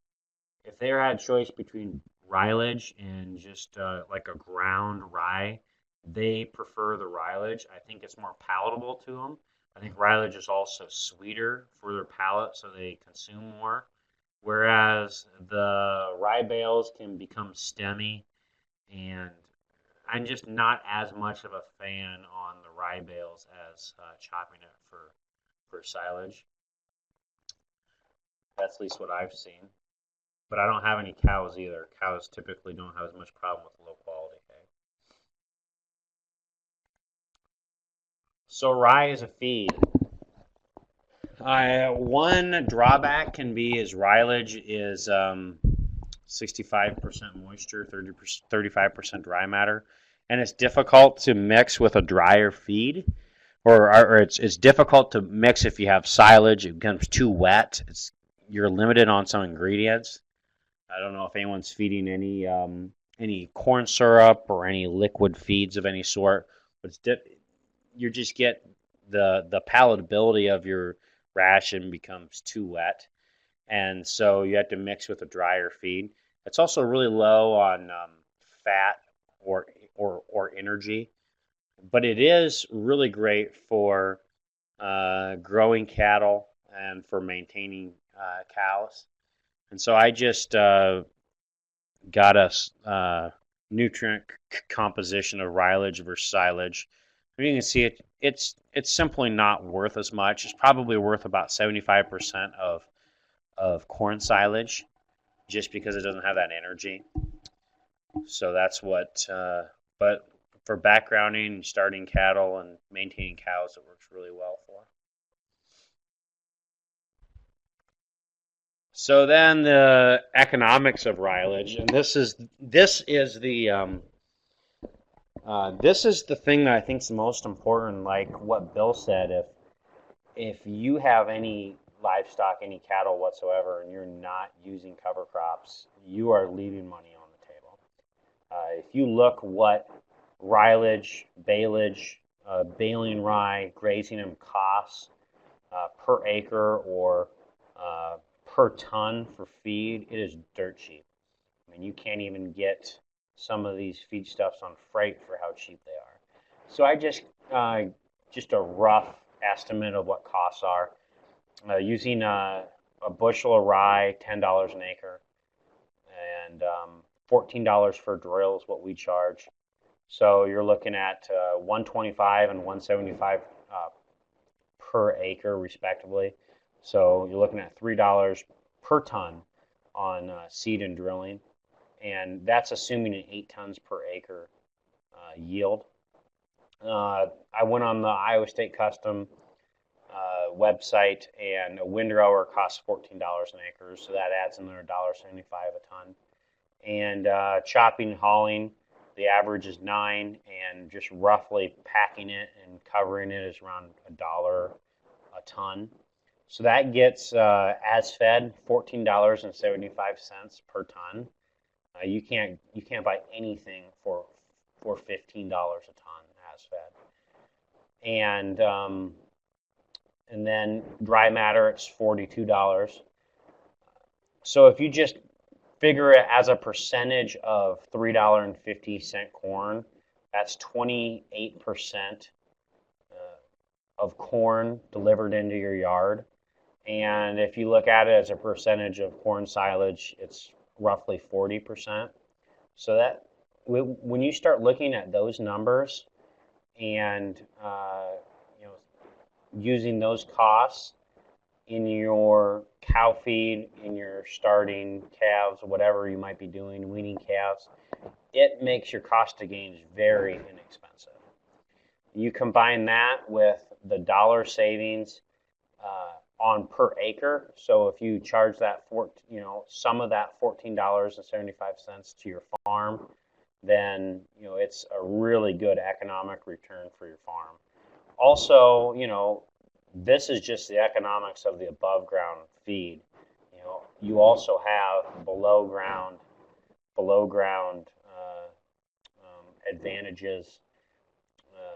if they had a choice between ryelage and just like a ground rye, they prefer the ryelage. I think it's more palatable to them. I think ryelage is also sweeter for their palate, so they consume more. Whereas the rye bales can become stemmy, and I'm just not as much of a fan on the rye bales as chopping it for silage. That's at least what I've seen. But I don't have any cows either. Cows typically don't have as much problem with low quality hay. So rye is a feed. One drawback can be is ryelage is 65% moisture, 35% dry matter, and it's difficult to mix with a drier feed, or it's difficult to mix if you have silage. It becomes too wet. You're limited on some ingredients. I don't know if anyone's feeding any corn syrup or any liquid feeds of any sort, but you just get the palatability of your ration becomes too wet, and so you have to mix with a drier feed. It's also really low on fat or energy, but it is really great for growing cattle and for maintaining cows. And so I just got us nutrient composition of ryelage versus silage. You can see it's simply not worth as much. It's probably worth about 75% of corn silage, just because it doesn't have that energy. So that's what. But for backgrounding, starting cattle, and maintaining cows, it works really well for. So then the economics of ryelage, and this is the thing that I think is the most important. Like what Bill said, if you have any livestock, any cattle whatsoever, and you're not using cover crops, you are leaving money on the table. If you look what ryelage, baleage, baling rye, grazing them costs per acre or per ton for feed, it is dirt cheap. I mean, you can't even get some of these feedstuffs on freight for how cheap they are. So I just a rough estimate of what costs are. Using a bushel of rye, $10 an acre, and $14 for drill is what we charge. So you're looking at 125 and 175 per acre, respectively. So you're looking at $3 per ton on seed and drilling, and that's assuming an 8 tons per acre yield. I went on the Iowa State Custom website, and a windrower costs $14 an acre, so that adds another $1.75 a ton. And chopping and hauling, the average is 9, and just roughly packing it and covering it is around $1 a ton. So that gets as fed $14.75 per ton. You can't buy anything for $15 a ton as fed. And then dry matter, it's $42. So if you just figure it as a percentage of $3.50 corn, that's 28% of corn delivered into your yard. And if you look at it as a percentage of corn silage, it's roughly 40%. So that when you start looking at those numbers and using those costs in your cow feed, in your starting calves, whatever you might be doing, weaning calves, it makes your cost of gains very inexpensive. You combine that with the dollar savings on per acre. So if you charge that some of that $14.75 to your farm, then it's a really good economic return for your farm. Also, this is just the economics of the above ground feed. You also have below ground advantages.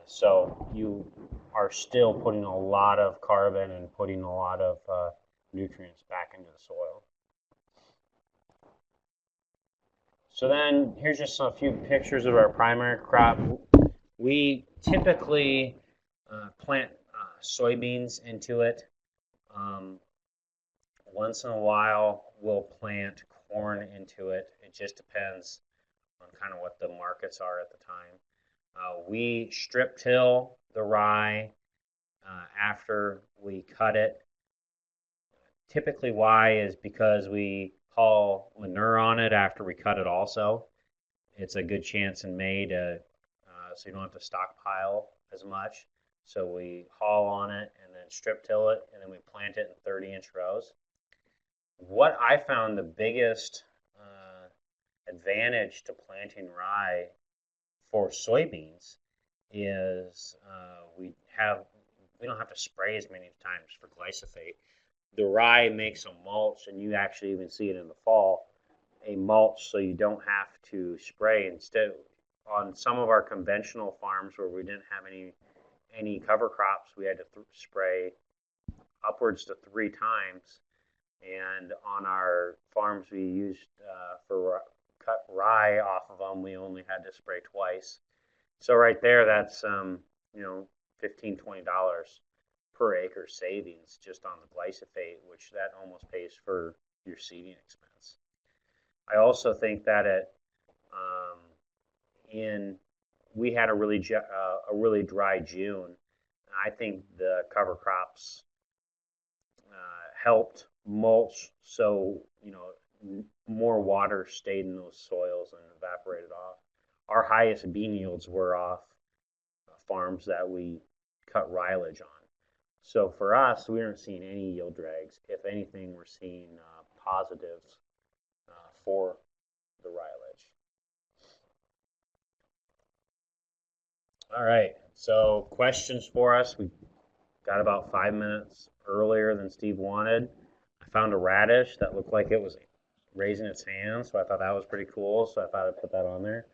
So you are still putting a lot of carbon and putting a lot of nutrients back into the soil. So then here's just a few pictures of our primary crop. We typically plant soybeans into it. Once in a while, we'll plant corn into it. It just depends on kind of what the markets are at the time. We strip till the rye after we cut it. Typically, why is because we haul manure on it after we cut it also. It's a good chance in May so you don't have to stockpile as much. So we haul on it and then strip till it, and then we plant it in 30-inch rows. What I found the biggest advantage to planting rye for soybeans is we don't have to spray as many times for glyphosate. The rye makes a mulch, and you actually even see it in the fall, a mulch, so you don't have to spray. Instead, on some of our conventional farms where we didn't have any cover crops, we had to spray upwards to 3 times. And on our farms we used for cut rye off of them, we only had to spray twice. So right there, that's $15-20 per acre savings just on the glyphosate, which that almost pays for your seeding expense. I also think that in we had a really dry June. I think the cover crops helped mulch, so more water stayed in those soils and evaporated off. Our highest bean yields were off farms that we cut ryelage on. So for us, we aren't seeing any yield drags. If anything, we're seeing positives for the ryelage. All right. So questions for us. We got about 5 minutes earlier than Steve wanted. I found a radish that looked like it was raising its hand, so I thought that was pretty cool. So I thought I'd put that on there.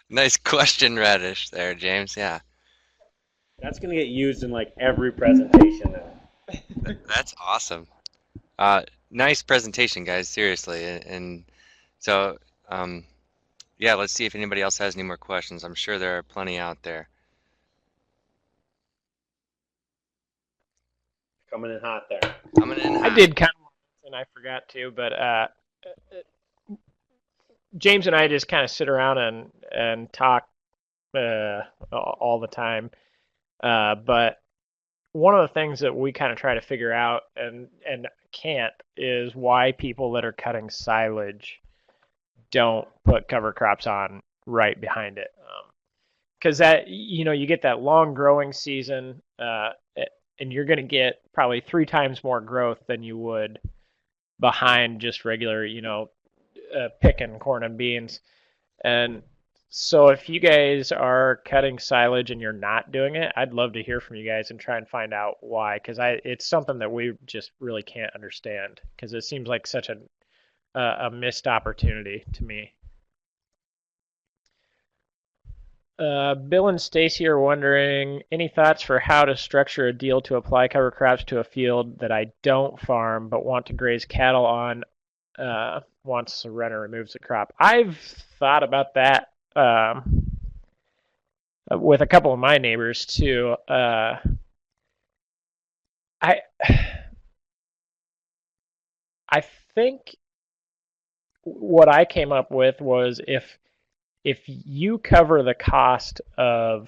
Nice question, Radish, there, James. Yeah, That's gonna get used in like every presentation now. that's awesome. Nice presentation, guys. Seriously, and so yeah, let's see if anybody else has any more questions. I'm sure there are plenty out there. Coming in hot there. Coming in I hot. did kind of, and I forgot to, but James and I just kind of sit around and talk all the time. But one of the things that we kind of try to figure out and can't is why people that are cutting silage don't put cover crops on right behind it. Because that you get that long growing season, and you're going to get probably 3 times more growth than you would behind just regular picking corn and beans. And so if you guys are cutting silage and you're not doing it, I'd love to hear from you guys and try and find out why, because it's something that we just really can't understand, because it seems like such a missed opportunity to me. Bill and Stacy are wondering, any thoughts for how to structure a deal to apply cover crops to a field that I don't farm but want to graze cattle on once the renter removes the crop? I've thought about that with a couple of my neighbors too. I think what I came up with was if you cover the cost of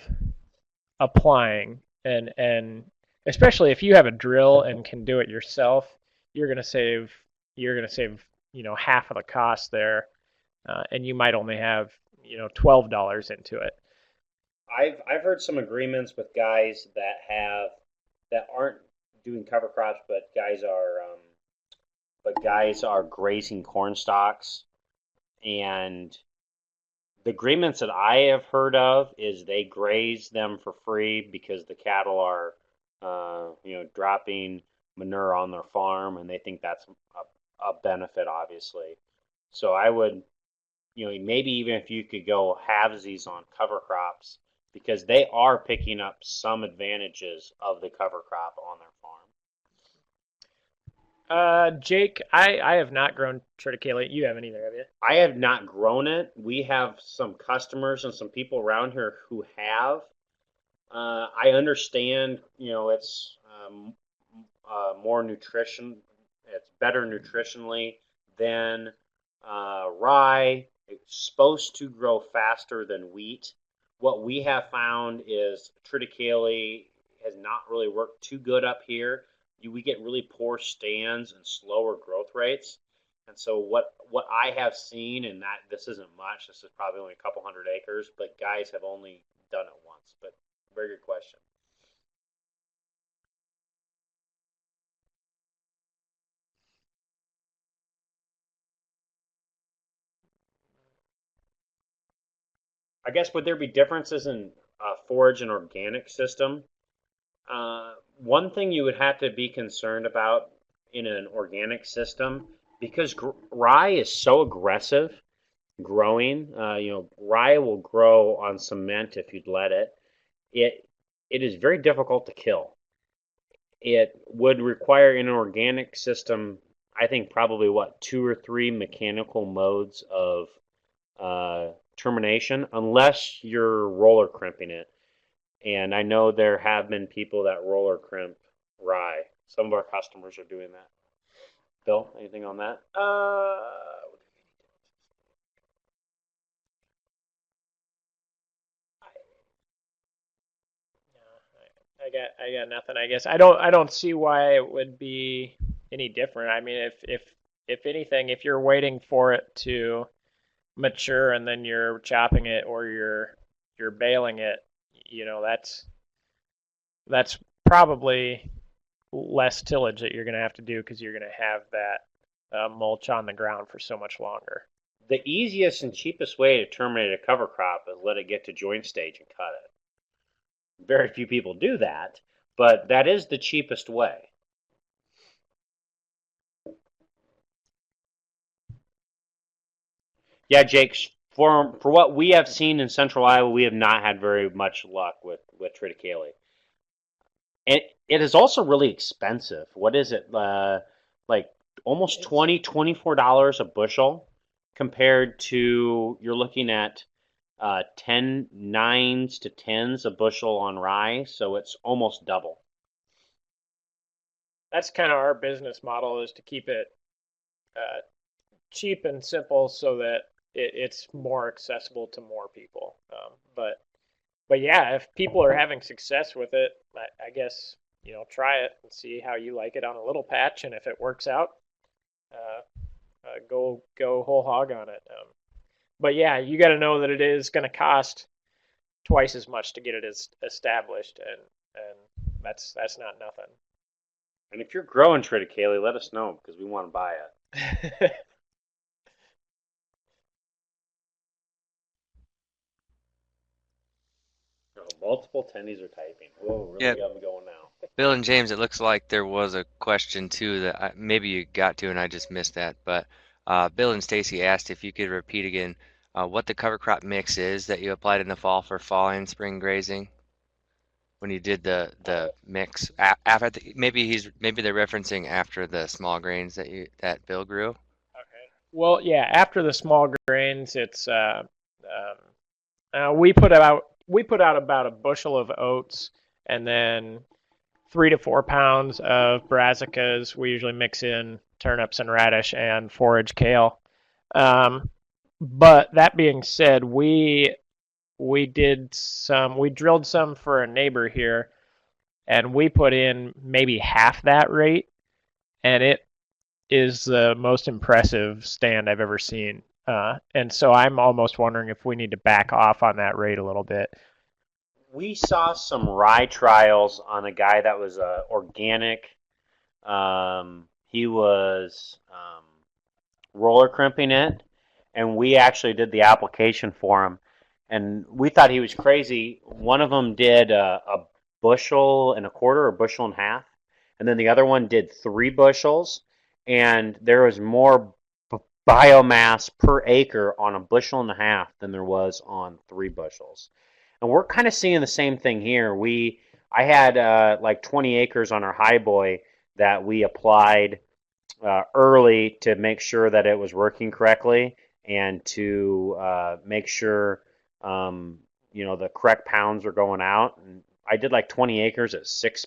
applying, and especially if you have a drill and can do it yourself, you're going to save half of the cost there, and you might only have $12 into it. I've heard some agreements with guys that aren't doing cover crops, but guys are grazing corn stalks, and the agreements that I have heard of is they graze them for free because the cattle are, dropping manure on their farm, and they think that's a benefit, obviously. So I would, maybe even if you could go halvesies on cover crops, because they are picking up some advantages of the cover crop on their farm. Jake, I have not grown triticale. You haven't either, have you? I have not grown it. We have some customers and some people around here who have. I understand, it's more nutrition. It's better nutritionally than rye. It's supposed to grow faster than wheat. What we have found is triticale has not really worked too good up here. We get really poor stands and slower growth rates. And so what I have seen, and that this isn't much, this is probably only a couple hundred acres, but guys have only done it once. But very good question. I guess would there be differences in forage and organic system? One thing you would have to be concerned about in an organic system, because rye is so aggressive growing, rye will grow on cement if you'd let it. It is very difficult to kill. It would require in an organic system, I think probably 2 or 3 mechanical modes of termination, unless you're roller crimping it. And I know there have been people that roller crimp rye. Some of our customers are doing that. Bill, anything on that? I got nothing. I guess I don't see why it would be any different. I mean, if anything, if you're waiting for it to mature and then you're chopping it or you're baling it, that's probably less tillage that you're going to have to do because you're going to have that mulch on the ground for so much longer. The easiest and cheapest way to terminate a cover crop is let it get to joint stage and cut it. Very few people do that, but that is the cheapest way. Yeah, Jake, for what we have seen in central Iowa, we have not had very much luck with triticale. And it is also really expensive. What is it? Like almost $24 a bushel compared to you're looking at 10 nines to 10s a bushel on rye, so it's almost double. That's kind of our business model, is to keep it cheap and simple so that it's more accessible to more people. But yeah, if people are having success with it, I guess try it and see how you like it on a little patch, and if it works out, go whole hog on it. But yeah, you got to know that it is going to cost twice as much to get it established, and that's not nothing. And if you're growing triticale, let us know because we want to buy it. Multiple attendees are typing. Whoa, really got me going now. Bill and James, it looks like there was a question too that maybe you got to and I just missed that. But Bill and Stacy asked if you could repeat again what the cover crop mix is that you applied in the fall for fall and spring grazing when you did the mix. After maybe they're referencing after the small grains that Bill grew. Okay. Well, yeah, after the small grains, it's we put out about a bushel of oats and then 3 to 4 pounds of brassicas. We usually mix in turnips and radish and forage kale. But that being said, we drilled some for a neighbor here, and we put in maybe half that rate, and it is the most impressive stand I've ever seen. And so I'm almost wondering if we need to back off on that rate a little bit. We saw some rye trials on a guy that was organic. He was roller crimping it, and we actually did the application for him. And we thought he was crazy. One of them did a bushel and a quarter, or bushel and a half, and then the other one did 3 bushels, and there was more biomass per acre on a bushel and a half than there was on 3 bushels. And we're kind of seeing the same thing here. I had like 20 acres on our high boy that we applied early to make sure that it was working correctly and to make sure the correct pounds are going out. And I did like 20 acres at six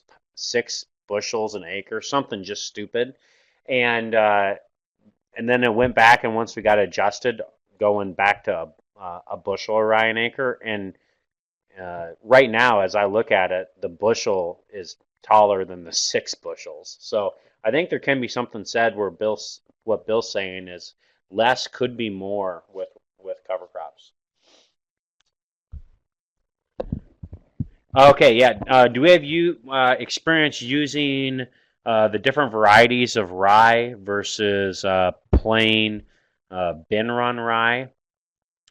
bushels an acre, something just stupid. And then it went back, and once we got adjusted, going back to a bushel or rye an acre. And right now, as I look at it, the bushel is taller than the 6 bushels. So I think there can be something said where what Bill's saying is less could be more with cover crops. Okay, yeah. Do we have experience using the different varieties of rye versus plain bin run rye?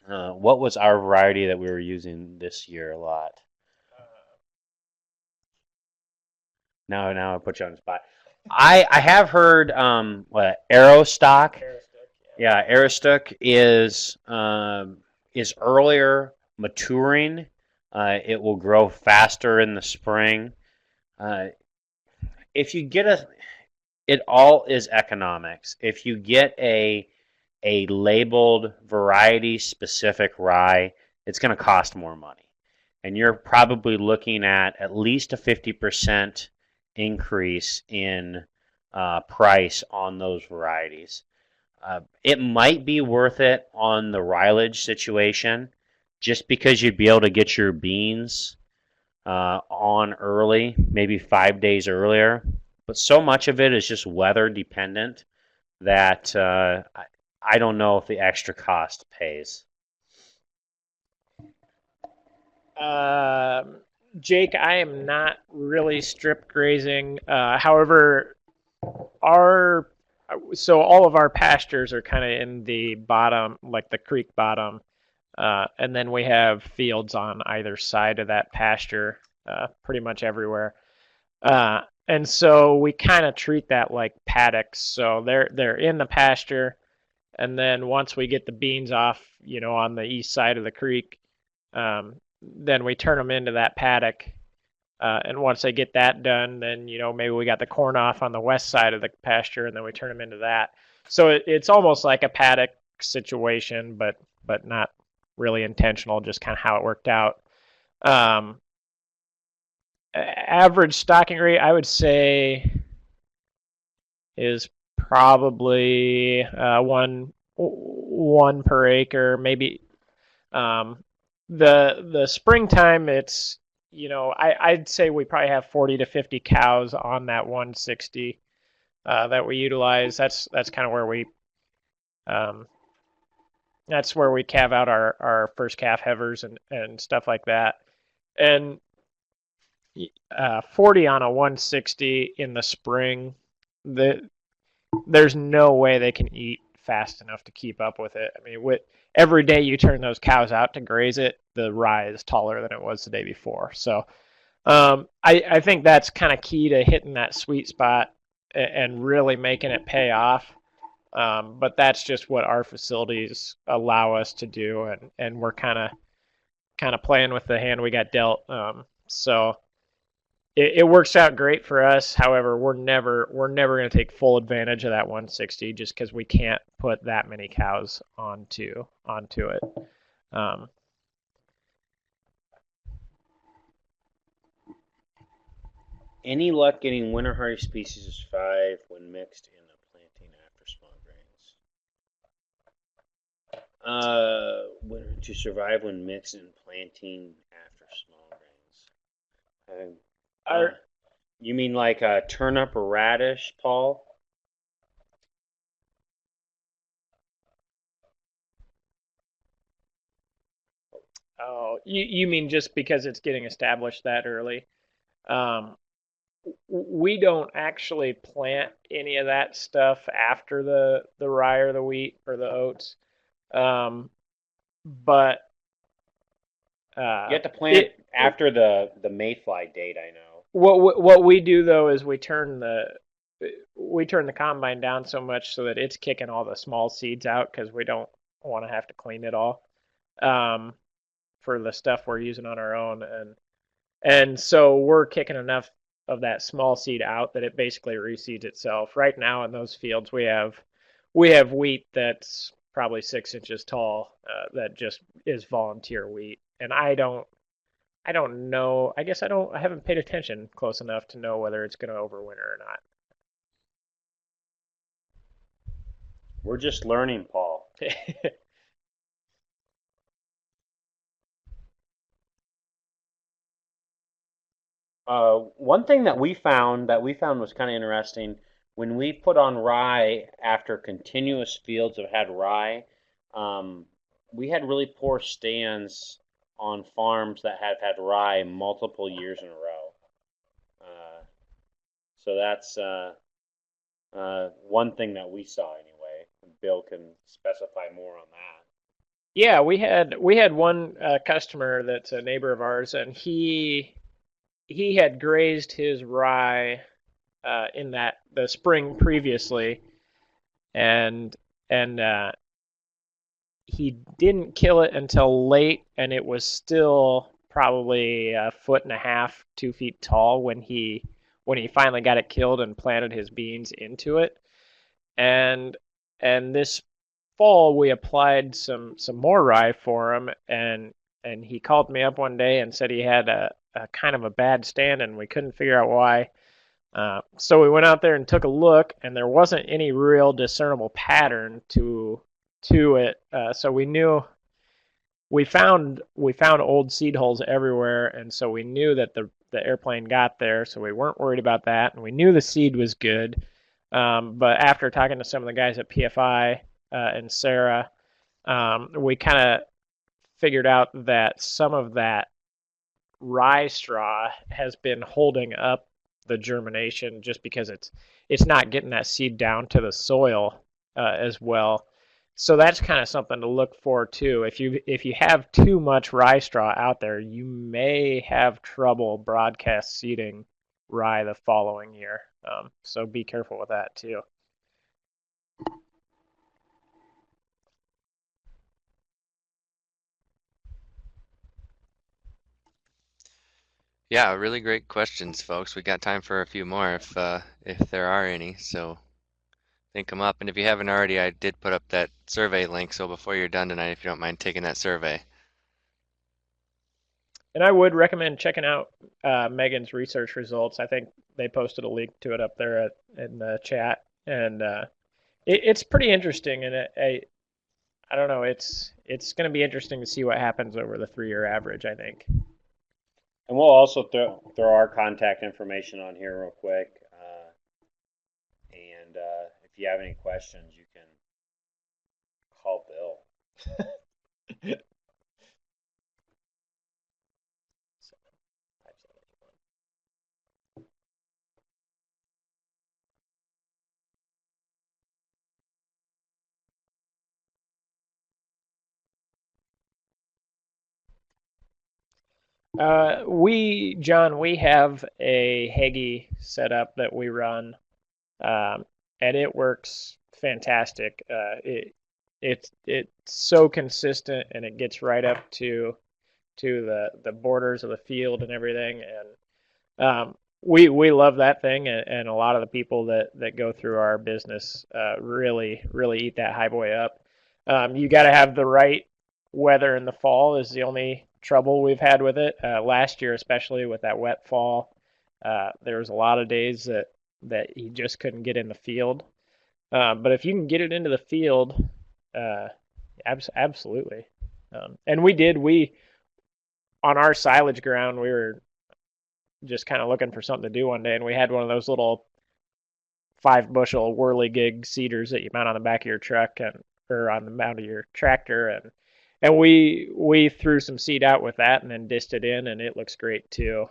What was our variety that we were using this year a lot? Now I put you on the spot. I have heard Aerostock. Yeah, Aerostock is earlier maturing. It will grow faster in the spring. If you get it all is economics. If you get a labeled variety specific rye, it's going to cost more money. And you're probably looking at least a 50% increase in price on those varieties. It might be worth it on the ryelage situation, just because you'd be able to get your beans on early, maybe 5 days earlier. But so much of it is just weather dependent that I don't know if the extra cost pays. Jake, I am not really strip grazing. However, all of our pastures are kind of in the bottom, like the creek bottom, and then we have fields on either side of that pasture, pretty much everywhere. And so we kind of treat that like paddocks. So they're in the pasture, and then once we get the beans off, on the east side of the creek, then we turn them into that paddock. And once they get that done, then maybe we got the corn off on the west side of the pasture, and then we turn them into that. So it's almost like a paddock situation, but not really intentional, just kind of how it worked out. Average stocking rate, I would say, is probably one per acre, maybe. The springtime, it's I'd say we probably have 40 to 50 cows on that 160 that we utilize. That's kind of where we calve out our first calf heifers and stuff like that. And 40 on a 160 in the spring, there's no way they can eat fast enough to keep up with it. I mean, every day you turn those cows out to graze it, the rye is taller than it was the day before. So I think that's kind of key to hitting that sweet spot and really making it pay off. But that's just what our facilities allow us to do, and we're kind of playing with the hand we got dealt. So it works out great for us. However, we're never going to take full advantage of that 160 just because we can't put that many cows onto it. Any luck getting winter hardy species 5 when mixed in the planting after small grains? To survive when mixed in planting after small grains. You mean like a turnip or radish, Paul? Oh, you mean just because it's getting established that early? We don't actually plant any of that stuff after the rye or the wheat or the oats. But you have to plant after the mayfly date, I know. What we do though is we turn the combine down so much so that it's kicking all the small seeds out because we don't want to have to clean it all for the stuff we're using on our own, and so we're kicking enough of that small seed out that it basically reseeds itself. Right now in those fields we have wheat that's probably 6 inches tall that just is volunteer wheat, and I don't know. I guess I haven't paid attention close enough to know whether it's going to overwinter or not. We're just learning, Paul. One thing that we found was kind of interesting when we put on rye after continuous fields have had rye. We had really poor stands on farms that have had rye multiple years in a row. So that's one thing that we saw anyway. Bill can specify more on that. Yeah, we had one customer that's a neighbor of ours, and he had grazed his rye in the spring previously, and he didn't kill it until late, and it was still probably 1.5 feet, 2 feet tall when he finally got it killed and planted his beans into it. And this fall we applied some more rye for him, and he called me up one day and said he had a kind of a bad stand and we couldn't figure out why. So we went out there and took a look, and there wasn't any real discernible pattern to it. So we knew we found old seed holes everywhere, and so we knew that the airplane got there, so we weren't worried about that, and we knew the seed was good. But after talking to some of the guys at PFI and Sarah, we kind of figured out that some of that rye straw has been holding up the germination just because it's not getting that seed down to the soil as well. So that's kind of something to look for too. If you have too much rye straw out there, you may have trouble broadcast seeding rye the following year. So be careful with that too. Yeah, really great questions, folks. We got time for a few more if there are any. So think them up. And if you haven't already, I did put up that survey link. So before you're done tonight, if you don't mind taking that survey. And I would recommend checking out Megan's research results. I think they posted a link to it up there in the chat, and it's pretty interesting. And I don't know, it's going to be interesting to see what happens over the 3-year average, I think. And we'll also throw our contact information on here real quick. And if you have any questions, you can call Bill. John, we have a Heggie setup that we run, and it works fantastic. It's so consistent, and it gets right up to the borders of the field and everything. And we love that thing, and a lot of the people that go through our business really eat that high boy up. You got to have the right weather in the fall is the only trouble we've had with it. Last year, especially with that wet fall, there was a lot of days that you just couldn't get in the field. But if you can get it into the field, uh, absolutely. And we on our silage ground, we were just kind of looking for something to do one day, and we had one of those little 5 bushel whirligig seeders that you mount on the back of your truck or on the mount of your tractor, and we threw some seed out with that and then dished it in, and it looks great too.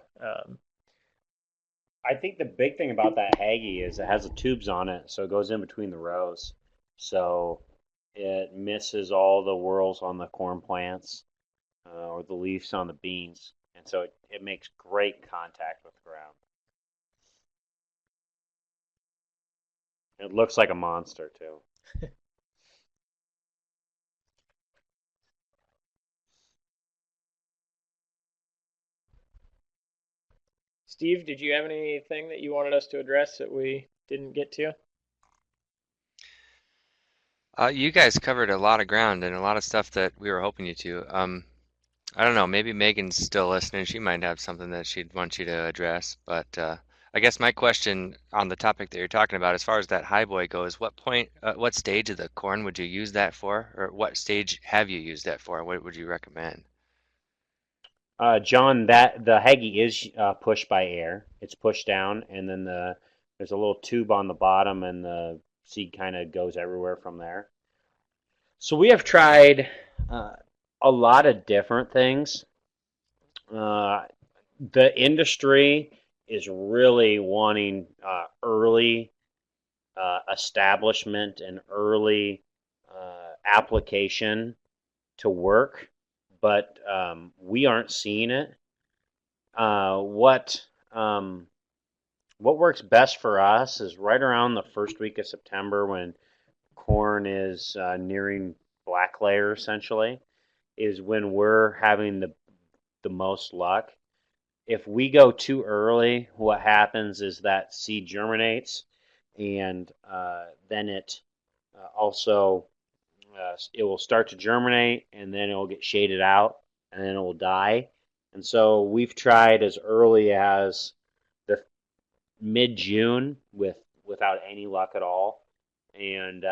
I think the big thing about that Haggie is it has the tubes on it, so it goes in between the rows. So it misses all the whorls on the corn plants or the leaves on the beans. And so it makes great contact with the ground. It looks like a monster, too. Steve, did you have anything that you wanted us to address that we didn't get to? You guys covered a lot of ground and a lot of stuff that we were hoping you to. I don't know, maybe Megan's still listening. She might have something that she'd want you to address. But I guess my question on the topic that you're talking about, as far as that high boy goes, what stage of the corn would you use that for? Or what stage have you used that for? What would you recommend? John, that the Haggie is pushed by air. It's pushed down, and then there's a little tube on the bottom, and the seed kind of goes everywhere from there. So we have tried a lot of different things. The industry is really wanting early establishment and early application to work, but we aren't seeing it. What works best for us is right around the first week of September when corn is nearing black layer essentially, is when we're having the most luck. If we go too early, what happens is that seed germinates, and then it also it will start to germinate, and then it will get shaded out, and then it will die. And so we've tried as early as the mid-June without any luck at all, and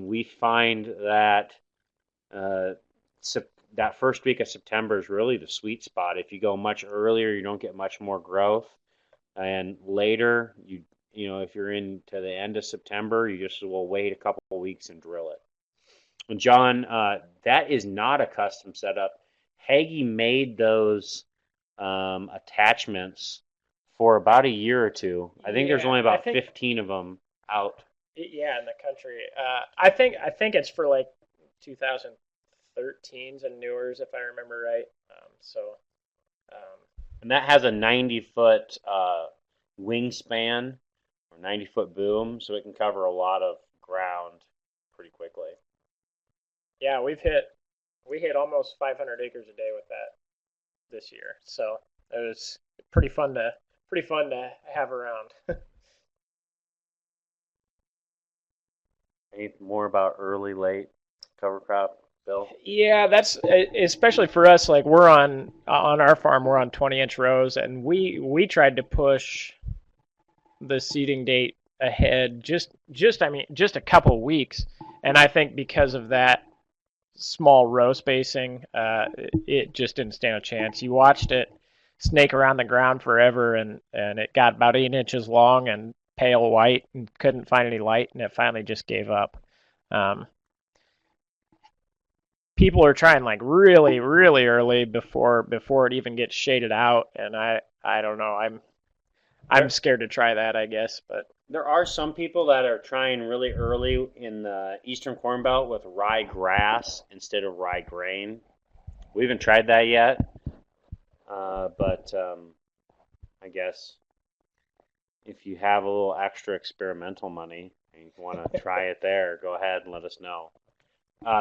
we find that uh, that first week of September is really the sweet spot. If you go much earlier, you don't get much more growth, and later if you're into the end of September, you just will wait a couple of weeks and drill it. And John, that is not a custom setup. Hagee made those attachments for about a year or two. I think there's only about 15 of them out. Yeah, in the country. I think it's for like 2013s and newers, if I remember right. And that has a 90-foot wingspan or 90-foot boom, so it can cover a lot of ground pretty quickly. Yeah, we hit almost 500 acres a day with that this year, so it was pretty fun to have around. Any more about early, late cover crop, Bill? Yeah, that's especially for us. Like we're on our farm, we're on 20-inch rows, and we tried to push the seeding date ahead just a couple weeks, and I think because of that small row spacing, it just didn't stand a chance. You watched it snake around the ground forever, and it got about 8 inches long and pale white and couldn't find any light, and it finally just gave up. People are trying like really, really early before it even gets shaded out, and I don't know. I'm scared to try that, I guess, but there are some people that are trying really early in the Eastern Corn Belt with rye grass instead of rye grain. We haven't tried that yet, but I guess if you have a little extra experimental money and you want to try it there, go ahead and let us know.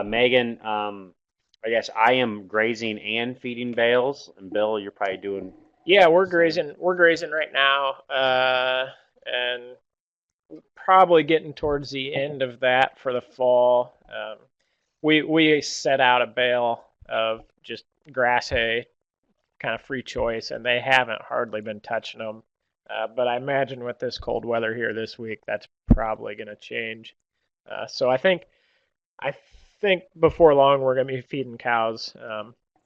Megan, I guess I am grazing and feeding bales, and Bill, you're probably doing. Yeah, we're grazing right now, and probably getting towards the end of that for the fall. We set out a bale of just grass hay, kind of free choice, and they haven't hardly been touching them. But I imagine with this cold weather here this week, that's probably going to change. So I think before long we're going to be feeding cows.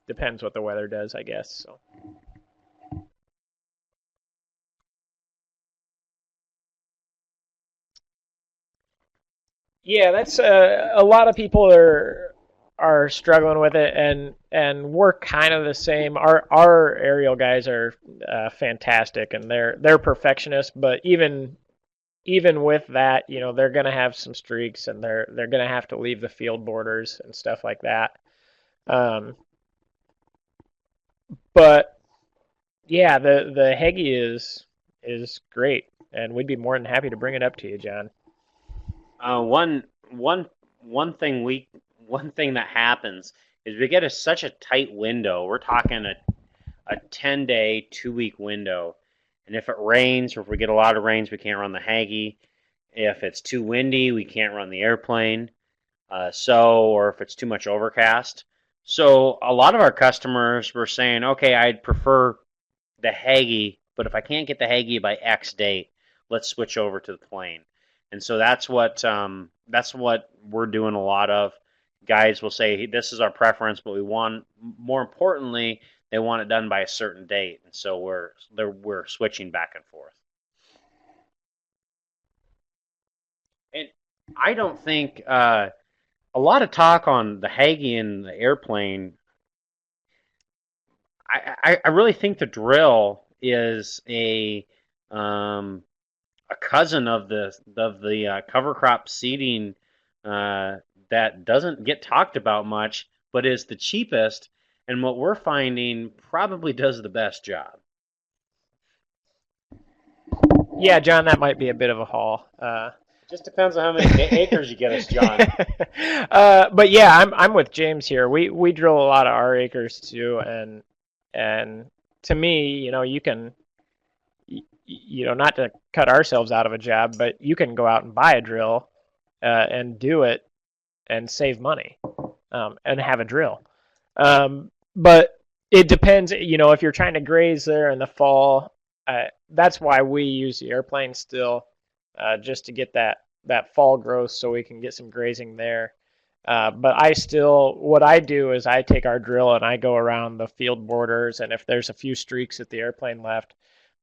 Depends what the weather does, I guess. So. Yeah, that's a lot of people are struggling with it, and we're kind of the same. Our aerial guys are fantastic, and they're perfectionists. But even with that, they're going to have some streaks, and they're going to have to leave the field borders and stuff like that. But yeah, the Hagee is great, and we'd be more than happy to bring it up to you, John. One thing that happens is we get such a tight window. We're talking a 10-day, 2-week window, and if it rains or if we get a lot of rains, we can't run the Hagee. If it's too windy, we can't run the airplane. Or if it's too much overcast. So a lot of our customers were saying, okay, I'd prefer the Hagee, but if I can't get the Hagee by X date, let's switch over to the plane. And so that's what we're doing a lot of. Guys will say, hey, this is our preference, but we want, more importantly, they want it done by a certain date. And so we're switching back and forth. And I don't think a lot of talk on the Hagee and the airplane. I really think the drill is a cousin of the cover crop seeding that doesn't get talked about much, but is the cheapest, and what we're finding probably does the best job. Yeah, John, that might be a bit of a haul. Just depends on how many acres you get us, John. But yeah, I'm with James here. We drill a lot of our acres too, and to me, you can. Not to cut ourselves out of a job, but you can go out and buy a drill and do it and save money and have a drill. But it depends, if you're trying to graze there in the fall, that's why we use the airplane still, just to get that fall growth so we can get some grazing there. But what I do is I take our drill and I go around the field borders, and if there's a few streaks that the airplane left,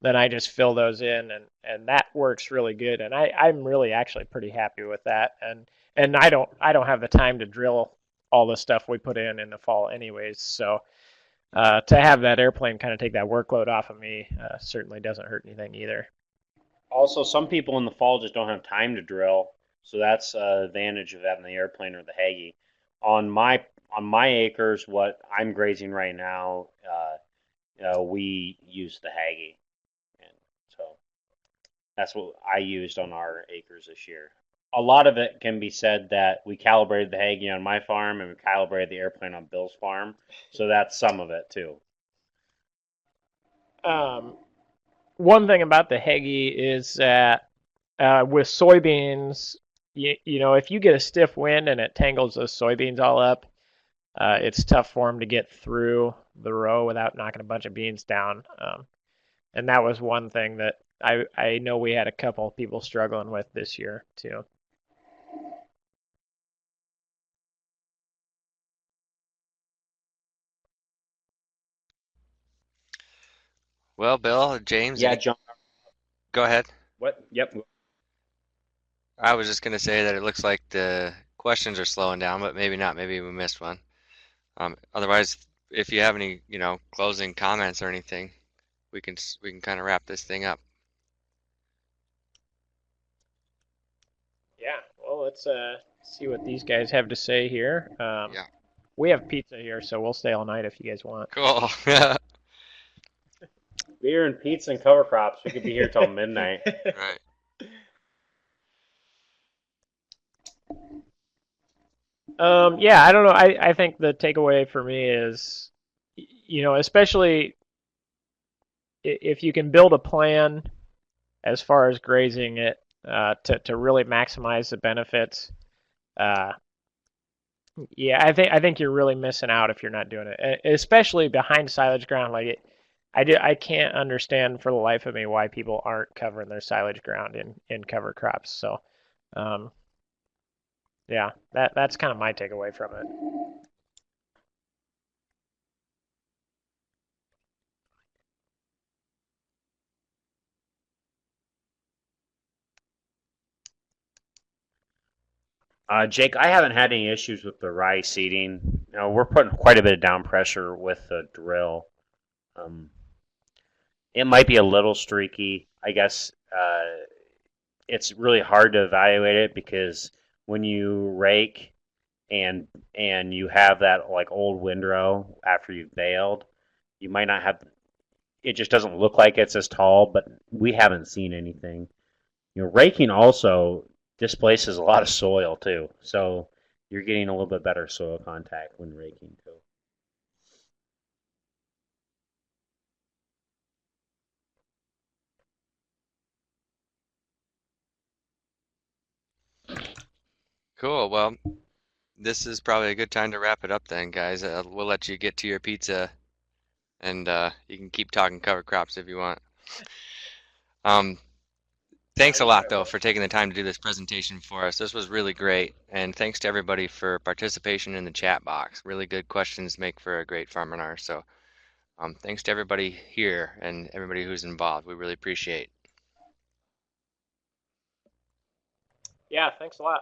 then I just fill those in, and that works really good. And I'm really actually pretty happy with that. And I don't have the time to drill all the stuff we put in the fall anyways. So to have that airplane kind of take that workload off of me certainly doesn't hurt anything either. Also, some people in the fall just don't have time to drill, so that's an advantage of having the airplane or the Hagee. On my acres, what I'm grazing right now, we use the Hagee, and so that's what I used on our acres this year. A lot of it can be said that we calibrated the Hagee on my farm and we calibrated the airplane on Bill's farm, so that's some of it too. Um, One thing about the Heggie is that with soybeans, if you get a stiff wind and it tangles those soybeans all up, it's tough for them to get through the row without knocking a bunch of beans down. And that was one thing that I know we had a couple of people struggling with this year too. Well, Bill, James, Yeah, John. go ahead. What? Yep. I was just going to say that it looks like the questions are slowing down, but maybe not. Maybe we missed one. Otherwise, if you have any, closing comments or anything, we can kind of wrap this thing up. Yeah, well, let's see what these guys have to say here. Yeah. We have pizza here, so we'll stay all night if you guys want. Cool. Beer and pizza and cover crops. We could be here till midnight. Right. Yeah, I don't know. I think the takeaway for me is, especially if you can build a plan as far as grazing it to really maximize the benefits. Uh, yeah, I think you're really missing out if you're not doing it, especially behind silage ground. I can't understand for the life of me why people aren't covering their silage ground in cover crops. So, um, yeah, that's kind of my takeaway from it. Jake, I haven't had any issues with the rye seeding. We're putting quite a bit of down pressure with the drill. Um, it might be a little streaky. I guess it's really hard to evaluate it because when you rake and you have that like old windrow after you've baled, you might not have. It just doesn't look like it's as tall, but we haven't seen anything. Raking also displaces a lot of soil too, so you're getting a little bit better soil contact when raking too. Cool. Well, this is probably a good time to wrap it up then, guys. We'll let you get to your pizza, and you can keep talking cover crops if you want. Um, Thanks a lot, though, for taking the time to do this presentation for us. This was really great, and thanks to everybody for participation in the chat box. Really good questions make for a great Farminar. So, thanks to everybody here and everybody who's involved. We really appreciate. Yeah, thanks a lot.